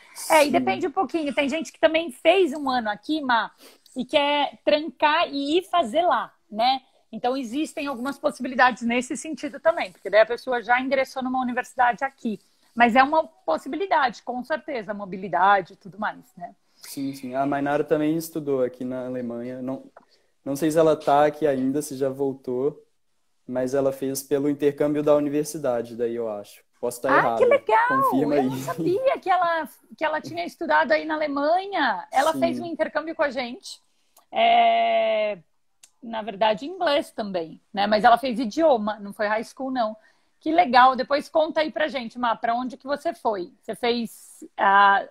E depende Sim, um pouquinho. Tem gente que também fez um ano aqui, e quer trancar e ir fazer lá, né? Então existem algumas possibilidades nesse sentido também, porque daí a pessoa já ingressou numa universidade aqui. Mas é uma possibilidade, com certeza, mobilidade e tudo mais, né? sim, sim. A Mainara também estudou aqui na Alemanha. Não, não sei se ela está aqui ainda, se já voltou, mas ela fez pelo intercâmbio da universidade, daí eu acho. Posso estar Ah, que errado. legal! Confirma Eu aí. não sabia que ela tinha estudado aí na Alemanha. Ela fez um Sim. intercâmbio com a gente. É, na verdade, inglês também, né? Mas ela fez idioma, não foi high school, não. Que legal! Depois conta aí pra gente, Má, para onde que você foi? Você fez a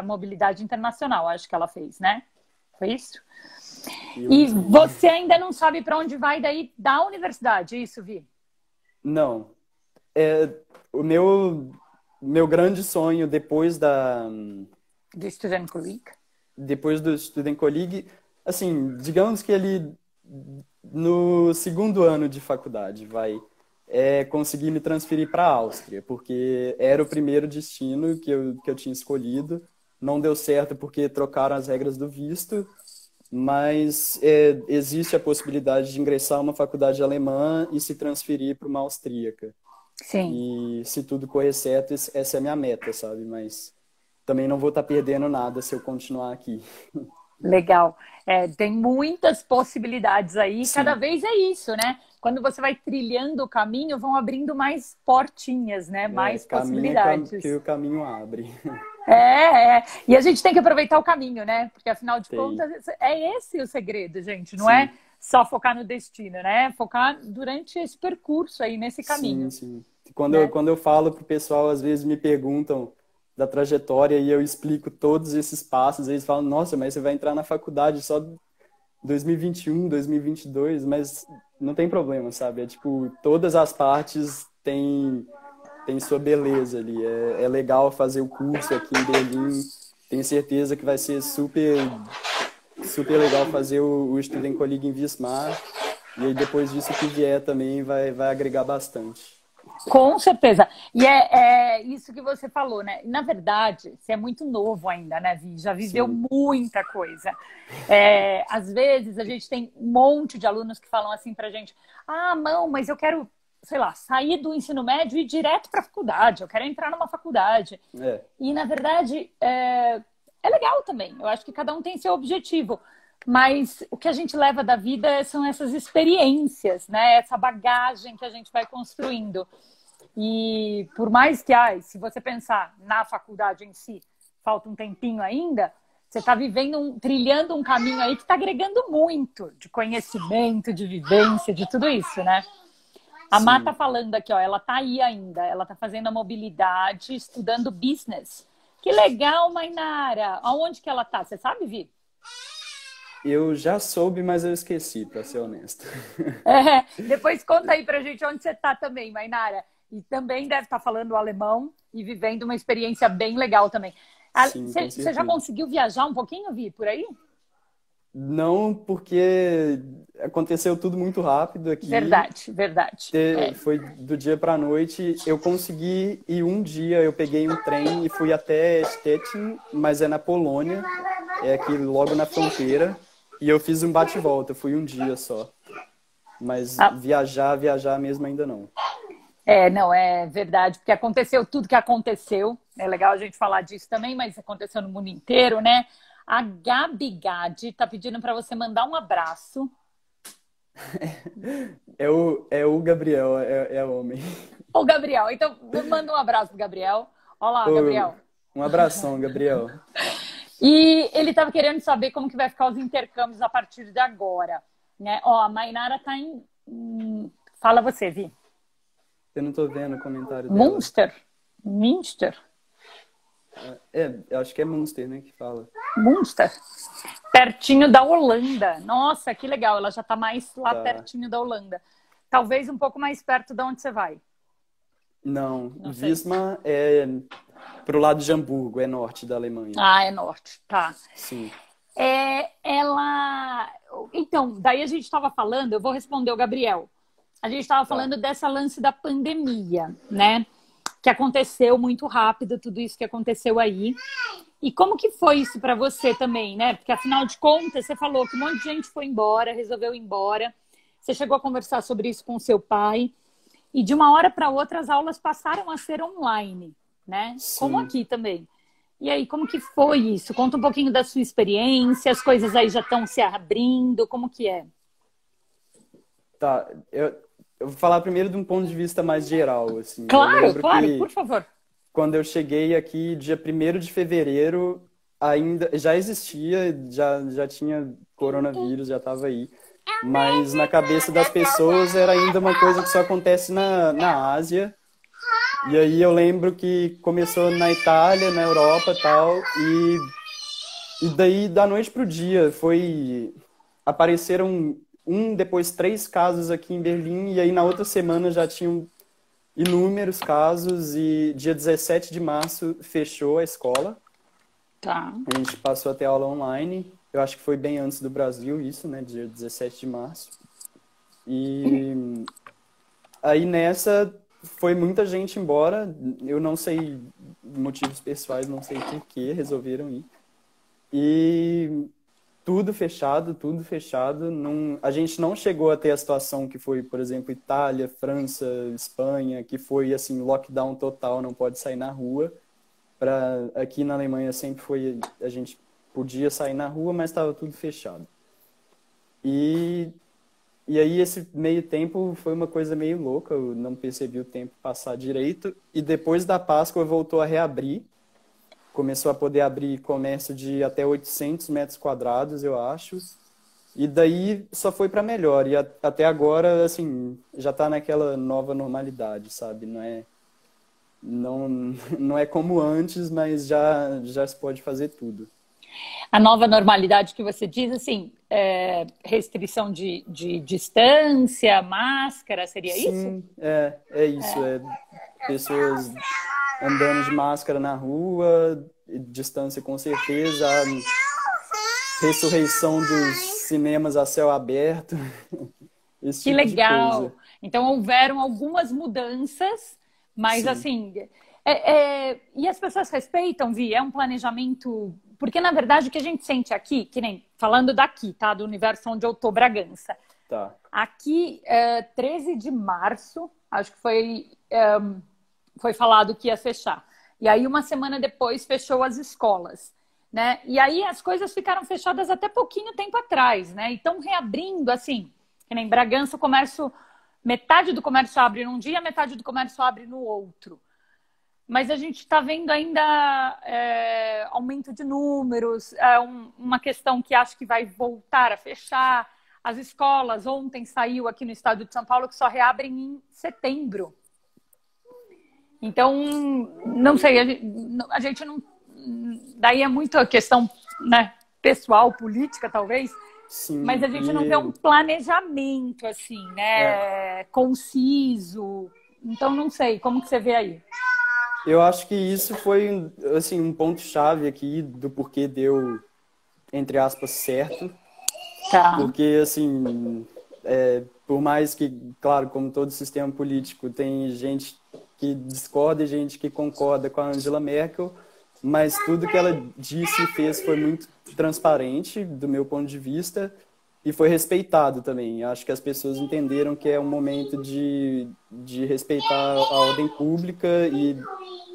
mobilidade internacional, acho que ela fez, né? Foi isso? Eu E não sei. você ainda não sabe para onde vai daí da universidade, isso, Vi? Não. É, o meu grande sonho Do Student Week? depois do Studentenkolleg, assim, digamos que ele no segundo ano de faculdade vai conseguir me transferir para a Áustria, porque era o primeiro destino que eu tinha escolhido. Não deu certo porque trocaram as regras do visto, mas existe a possibilidade de ingressar a uma faculdade alemã e se transferir para uma austríaca. Sim. E se tudo correr certo, essa é a minha meta, sabe? Mas também não vou estar perdendo nada se eu continuar aqui. Legal. Tem muitas possibilidades aí, cada Sim, vez é isso, né? Quando você vai trilhando o caminho, vão abrindo mais portinhas, né? Mais caminha que possibilidades. o caminho abre. E a gente tem que aproveitar o caminho, né? Porque afinal de Tem. contas, é esse o segredo, gente. Não é Sim, só focar no destino, né? Focar durante esse percurso aí, nesse sim, caminho, sim. Quando, né? quando eu falo pro pessoal, às vezes me perguntam da trajetória e eu explico todos esses passos, eles falam, nossa, mas você vai entrar na faculdade só 2021, 2022, mas não tem problema, sabe? É tipo, todas as partes têm sua beleza ali. É legal fazer o curso aqui em Berlim. Tenho certeza que vai ser super legal fazer o Studentenkolleg em Wismar. E aí depois disso o que vier também vai agregar bastante. Com certeza. E é isso que você falou, né? Na verdade, você é muito novo ainda, né, Vi? Já viveu Sim, muita coisa. Às vezes, a gente tem um monte de alunos que falam assim pra gente: ah, não, mas eu quero, sei lá, sair do ensino médio e ir direto para a faculdade, eu quero entrar numa faculdade. é, E, na verdade, é legal também. Eu acho que cada um tem seu objetivo. Mas o que a gente leva da vida são essas experiências, né? Essa bagagem que a gente vai construindo. E por mais que, se você pensar na faculdade em si, falta um tempinho ainda, você está trilhando um caminho aí que está agregando muito de conhecimento, de vivência, de tudo isso, né? A Má tá sim. falando aqui, ó, ela tá aí ainda, ela tá fazendo a mobilidade, estudando business. Que legal, Mainara! Aonde que ela tá? Você sabe, Vi? Eu já soube, mas eu esqueci, para ser honesto. Depois conta aí pra gente onde você tá também, Mainara. E também deve estar falando alemão e vivendo uma experiência bem legal também. Sim, com Você já certeza. conseguiu viajar um pouquinho, Vi, por aí? Não, porque aconteceu tudo muito rápido aqui. Verdade, verdade. Foi do dia para a noite. Eu consegui ir um dia, eu peguei um trem e fui até Stettin, mas é na Polônia, é aqui logo na fronteira. E eu fiz um bate-volta, fui um dia só. Mas Ah, viajar mesmo ainda não. não, é verdade, porque aconteceu tudo que aconteceu. É legal a gente falar disso também, mas aconteceu no mundo inteiro, né? A Gabi Gadi tá pedindo para você mandar um abraço. É o Gabriel, é homem. Ô, Gabriel, então manda um abraço pro Gabriel. Olá, Ô, Gabriel. um abração, Gabriel. E ele estava querendo saber como que vai ficar os intercâmbios a partir de agora, né? Ó, a Mainara tá fala você, Vi. Eu não tô vendo o comentário dela. Munster? Minster? Eu acho que é Münster, né, que fala. Münster? Pertinho da Holanda. Nossa, que legal. Ela já está mais lá Tá. pertinho da Holanda. Talvez um pouco mais perto de onde você vai. Não, Não sei. Wismar é pro lado de Hamburgo, é norte da Alemanha. Ah, é norte. Tá. Sim, Ela. Então, daí a gente estava falando, eu vou responder o Gabriel. A gente estava tá. falando dessa lance da pandemia, né? Que aconteceu muito rápido, tudo isso que aconteceu aí. E como que foi isso para você também, né? Porque afinal de contas, você falou que um monte de gente foi embora, resolveu ir embora. Você chegou a conversar sobre isso com o seu pai. E de uma hora para outra as aulas passaram a ser online, né? Como Sim. aqui também. E aí, como que foi isso? Conta um pouquinho da sua experiência, as coisas aí já estão se abrindo, como que é? Tá, eu vou falar primeiro de um ponto de vista mais geral, assim. Eu Claro, lembro claro, por que favor. quando eu cheguei aqui, dia 1º de fevereiro, ainda já existia, já tinha coronavírus, já estava aí. Mas na cabeça das pessoas era ainda uma coisa que só acontece na Ásia. E aí eu lembro que começou na Itália, na Europa e tal, e daí da noite pro dia apareceram depois 3 casos aqui em Berlim, e aí na outra semana já tinham inúmeros casos, e dia 17 de março fechou a escola. Tá. A gente passou a ter aula online. Eu acho que foi bem antes do Brasil isso, né? Dia 17 de março. E aí nessa foi muita gente embora. Eu não sei motivos pessoais, não sei por que resolveram ir. E tudo fechado, tudo fechado. Não, a gente não chegou a ter a situação que foi, por exemplo, Itália, França, Espanha, que foi assim, lockdown total, não pode sair na rua. Aqui na Alemanha sempre foi, a gente podia sair na rua, mas estava tudo fechado. E, e aí esse meio tempo foi uma coisa meio louca, eu não percebi o tempo passar direito. E depois da Páscoa voltou a reabrir, começou a poder abrir comércio de até 800 metros quadrados, eu acho. E daí só foi para melhor. E até agora, assim, já está naquela nova normalidade, sabe? Não, não é como antes, mas já se pode fazer tudo. A nova normalidade que você diz, assim, restrição de distância, máscara, seria isso? Sim, é isso. É pessoas andando de máscara na rua, distância com certeza, a ressurreição dos cinemas a céu aberto, esse Que tipo de coisa. legal! Então houveram algumas mudanças, mas Sim, assim, e as pessoas respeitam, Vi? É um planejamento. Porque, na verdade, o que a gente sente aqui, que nem falando daqui, tá? Do universo onde eu tô, Bragança. tá. Aqui, 13 de março, acho que foi falado que ia fechar. E aí, uma semana depois, fechou as escolas, né? E aí, as coisas ficaram fechadas até pouquinho tempo atrás, né? E estão reabrindo, assim, que nem Bragança, o comércio, metade do comércio abre num dia, metade do comércio abre no outro. Mas a gente está vendo ainda aumento de números, uma questão que acho que vai voltar a fechar. As escolas, ontem saiu aqui no estado de São Paulo que só reabrem em setembro. Então, não sei, a gente não. Daí é muito a questão, né, pessoal, política, talvez, mas Sim, a gente não vê um planejamento assim, é, né, conciso. Então, não sei, como que você vê aí? eu acho que isso foi assim um ponto-chave aqui do porquê deu, entre aspas, certo. Tá. Porque, assim, por mais que, claro, como todo sistema político, tem gente que discorda e gente que concorda com a Angela Merkel, mas tudo que ela disse e fez foi muito transparente, do meu ponto de vista, e foi respeitado também. Acho que as pessoas entenderam que é um momento de respeitar a ordem pública e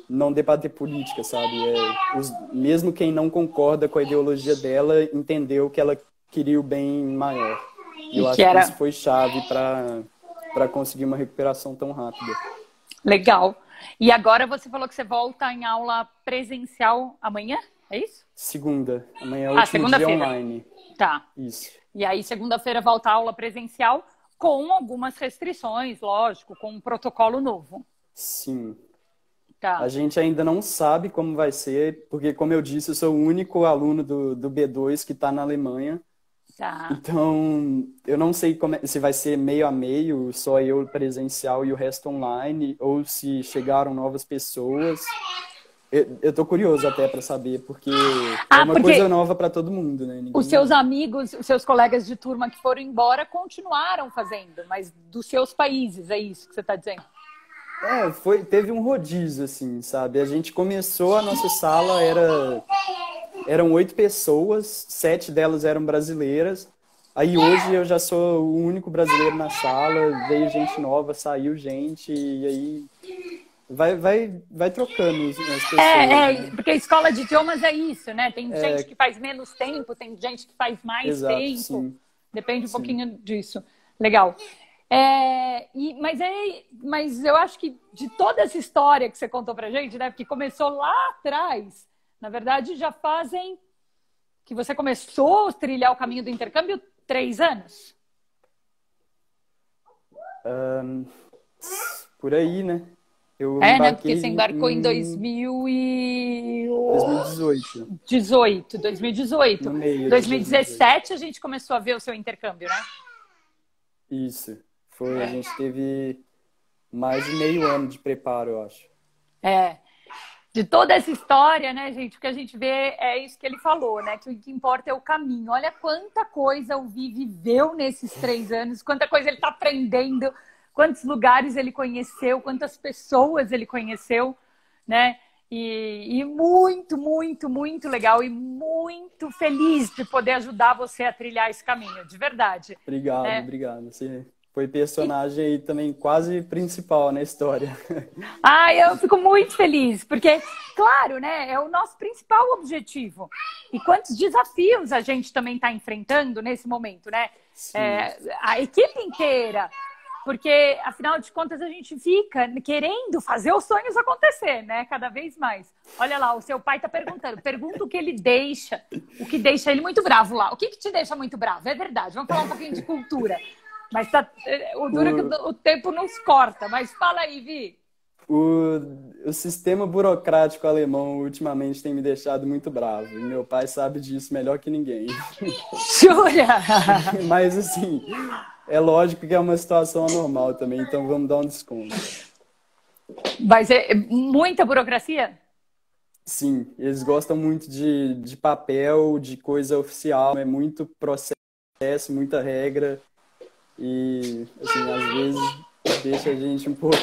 não debater política, sabe? Mesmo quem não concorda com a ideologia dela entendeu que ela queria o bem maior. E E eu que acho que era isso foi chave para conseguir uma recuperação tão rápida. legal. E agora você falou que você volta em aula presencial amanhã? É isso? Segunda, amanhã é o Ah, último dia segunda-feira. online. Tá. Isso. E aí, segunda-feira, volta a aula presencial com algumas restrições, lógico, com um protocolo novo. Sim. A Tá, gente ainda não sabe como vai ser, porque, como eu disse, eu sou o único aluno do B2 que está na Alemanha. tá. Então, eu não sei se vai ser meio a meio, só eu presencial e o resto online, ou se chegaram novas pessoas. Eu tô curioso até para saber, porque é Ah, uma coisa porque nova para todo mundo, né? os Ninguém. seus amigos, os seus colegas de turma que foram embora continuaram fazendo, mas dos seus países, é isso que você está dizendo? Teve um rodízio, assim, sabe? A gente começou, a nossa sala eram 8 pessoas, 7 delas eram brasileiras. Aí hoje eu já sou o único brasileiro na sala, veio gente nova, saiu gente, e aí vai trocando as pessoas, né? Porque a escola de idiomas é isso, né? Tem gente que faz menos tempo, tem gente que faz mais Exato, tempo, sim, depende um sim. pouquinho disso. Legal. Mas eu acho que de toda essa história que você contou pra gente, né? Porque começou lá atrás, na verdade já fazem que você começou a trilhar o caminho do intercâmbio 3 anos. Por aí, né? Eu É, né? Porque embarquei você embarcou em em 2018, 2018. no meio de 2018. 2017 a gente começou a ver o seu intercâmbio, né? Isso. A gente teve mais de meio ano de preparo, eu acho. É. De toda essa história, né, gente, o que a gente vê é isso que ele falou, né? Que o que importa é o caminho. Olha quanta coisa o Vi viveu nesses 3 anos, quanta coisa ele está aprendendo, quantos lugares ele conheceu, quantas pessoas ele conheceu, né? E muito, muito, muito legal e muito feliz de poder ajudar você a trilhar esse caminho, de verdade, Obrigado, né? obrigado. Você foi personagem aí também quase principal na história. Ah, eu fico muito feliz, porque, claro, né, é o nosso principal objetivo. E quantos desafios a gente também está enfrentando nesse momento, né? Sim. A equipe inteira, porque, afinal de contas, a gente fica querendo fazer os sonhos acontecer, né? Cada vez mais. Olha lá, o seu pai está perguntando, pergunta o que ele deixa, o que deixa ele muito bravo lá. O que te deixa muito bravo? É verdade, vamos falar um pouquinho de cultura. Mas o duro é que O, o tempo nos corta. Mas fala aí, Vi. o sistema burocrático alemão ultimamente tem me deixado muito bravo. E meu pai sabe disso melhor que ninguém. Jura? Mas, assim, é lógico que é uma situação anormal também, então vamos dar um desconto. Mas é muita burocracia? Sim, eles gostam muito de papel, de coisa oficial, é muito processo, muita regra. E, assim, às vezes deixa a gente um pouco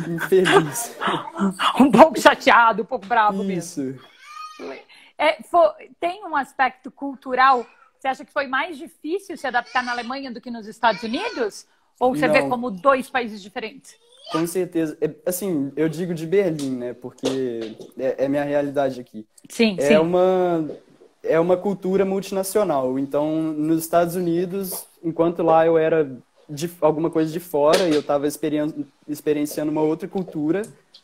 infeliz. Um pouco chateado, um pouco bravo mesmo. Isso. Tem um aspecto cultural. Você acha que foi mais difícil se adaptar na Alemanha do que nos Estados Unidos? Ou você vê Não, como dois países diferentes? com certeza. Assim, eu digo de Berlim, né? Porque é minha realidade aqui. Sim, É sim. uma, é uma cultura multinacional. Então, nos Estados Unidos, enquanto lá eu era de alguma coisa de fora e eu estava experienciando uma outra cultura,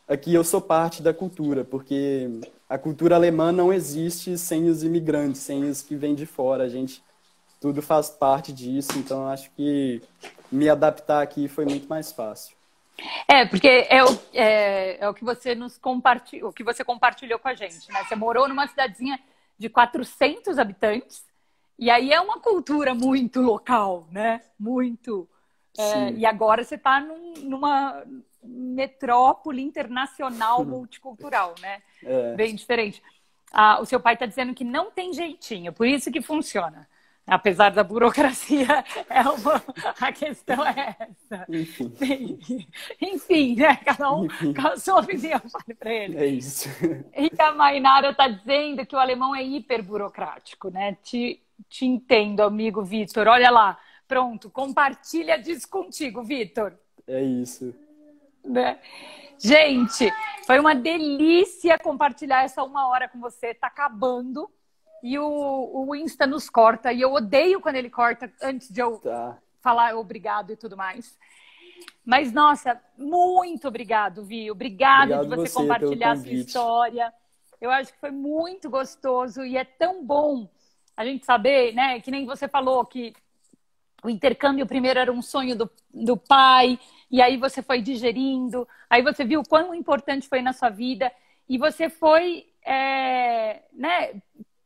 aqui eu sou parte da cultura, porque a cultura alemã não existe sem os imigrantes, sem os que vêm de fora. A gente tudo faz parte disso, então eu acho que me adaptar aqui foi muito mais fácil. Porque é o que você nos compartilhou, o que você compartilhou com a gente, né? Você morou numa cidadezinha de 400 habitantes, e aí é uma cultura muito local, né? Muito. Sim, E agora você está numa metrópole internacional multicultural, né? é, Bem diferente. O seu pai está dizendo que não tem jeitinho, por isso que funciona. Apesar da burocracia, a questão é essa. enfim, Enfim, né? Cada um com enfim, a sua opinião, fale para ele. é isso. E a Mainara está dizendo que o alemão é hiper burocrático, né? Te entendo, amigo Vitor. Olha lá, pronto, compartilha disso contigo, Vitor. É isso. Né? Gente, foi uma delícia compartilhar essa 1 hora com você. Tá acabando. E o Insta nos corta. E eu odeio quando ele corta antes de eu Tá. falar obrigado e tudo mais. Mas, nossa, muito obrigado, Vi. Obrigado de Obrigado você você pelo compartilhar a sua convite. história. Eu acho que foi muito gostoso e é tão bom a gente saber, né? Que nem você falou que o intercâmbio primeiro era um sonho do pai, e aí você foi digerindo, aí você viu quão importante foi na sua vida, e você foi, né,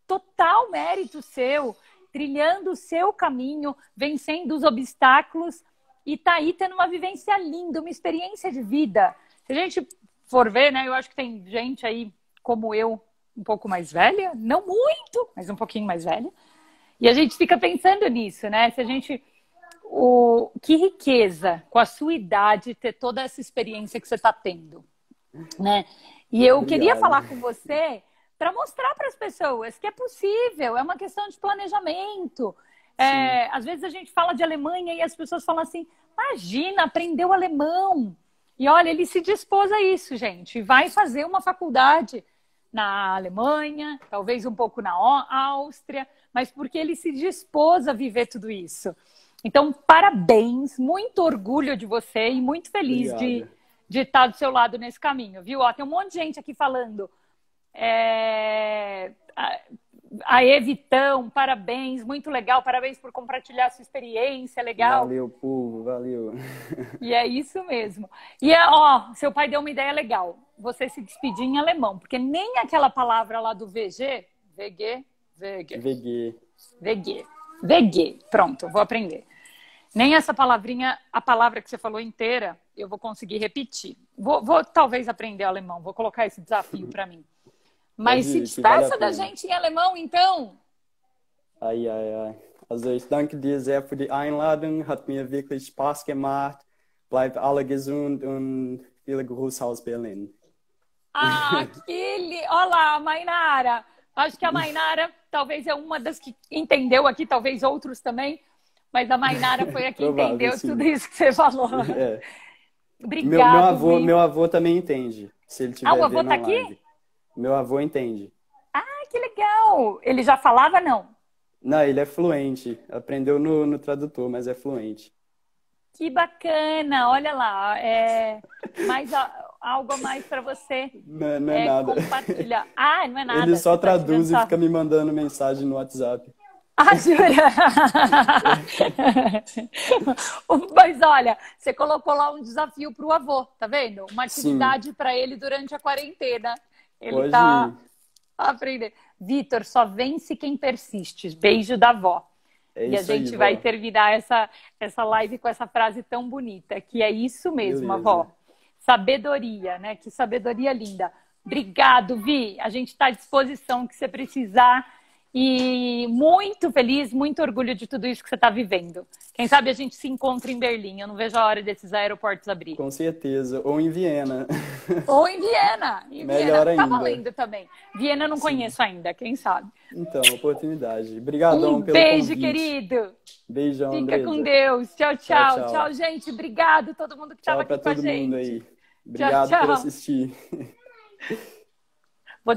total mérito seu, trilhando o seu caminho, vencendo os obstáculos, e tá aí tendo uma vivência linda, uma experiência de vida. Se a gente for ver, né, eu acho que tem gente aí como eu, um pouco mais velha, não muito, mas um pouquinho mais velha, e a gente fica pensando nisso, né? Se a gente... Que riqueza, com a sua idade, ter toda essa experiência que você está tendo, né? E eu queria Obrigado. falar com você para mostrar para as pessoas que é possível, é uma questão de planejamento. Sim, Às vezes a gente fala de Alemanha e as pessoas falam assim, imagina, aprendeu alemão. E olha, ele se dispôs a isso, gente. Vai fazer uma faculdade na Alemanha, talvez um pouco na Áustria, mas porque ele se dispôs a viver tudo isso. Então, parabéns, muito orgulho de você e muito feliz obrigado. de estar do seu lado nesse caminho, viu? Ó, tem um monte de gente aqui falando. A Evitão, parabéns, muito legal, parabéns por compartilhar a sua experiência, legal. Valeu, povo, valeu. E é isso mesmo. E ó, seu pai deu uma ideia legal. Você se despedir em alemão, porque nem aquela palavra lá do VG, pronto, vou aprender. Nem essa palavrinha, a palavra que você falou inteira, eu vou conseguir repetir. Vou talvez aprender alemão, vou colocar esse desafio para mim. Mas se despeça da gente em alemão, então. Ai. Also ich danke dir sehr für die Einladung, hat mir wirklich Spaß gemacht. Bleibt alle gesund und viele Grüße aus Berlin. Olha lá, a Mainara. Acho que a Mainara talvez é uma das que entendeu aqui, talvez outros também. Mas a Mainara foi a que entendeu tudo isso que você falou. É. Obrigado, meu avô também entende, se ele tiver o avô vendo tá a live. aqui? Meu avô entende. Que legal! Ele já falava, não? Não, ele é fluente. Aprendeu no tradutor, mas é fluente. Que bacana! Olha lá, mais algo a mais para você Não é nada. compartilhar. Não é nada. Ele só Você tá traduz e tirando fica me mandando mensagem no WhatsApp. jura? Mas olha, você colocou lá um desafio para o avô, tá vendo? Uma atividade para ele durante a quarentena. Ele Pode tá ir. aprendendo. Vitor, só vence quem persiste. Beijo da avó. É E a isso aí, gente vai vó. terminar essa live com essa frase tão bonita, que é isso mesmo, Beleza. avó. Sabedoria, né? Que sabedoria linda. Obrigado, Vi. A gente está à disposição que você precisar. E muito feliz, muito orgulho de tudo isso que você está vivendo. Quem sabe a gente se encontra em Berlim. Eu não vejo a hora desses aeroportos abrir. Com certeza. Ou em Viena. Ou em Viena. Melhor Tá ainda. valendo também. Viena eu não conheço ainda, quem sabe. Então, oportunidade. Obrigadão pelo Beijo, convite. querido. Beijão, Fica Andresa. com Deus. Tchau, Tchau, tchau. tchau. Tchau, gente. Obrigado todo mundo que estava Tchau aqui pra com a todo mundo gente. aí. Obrigado Tchau, por tchau. assistir. Vou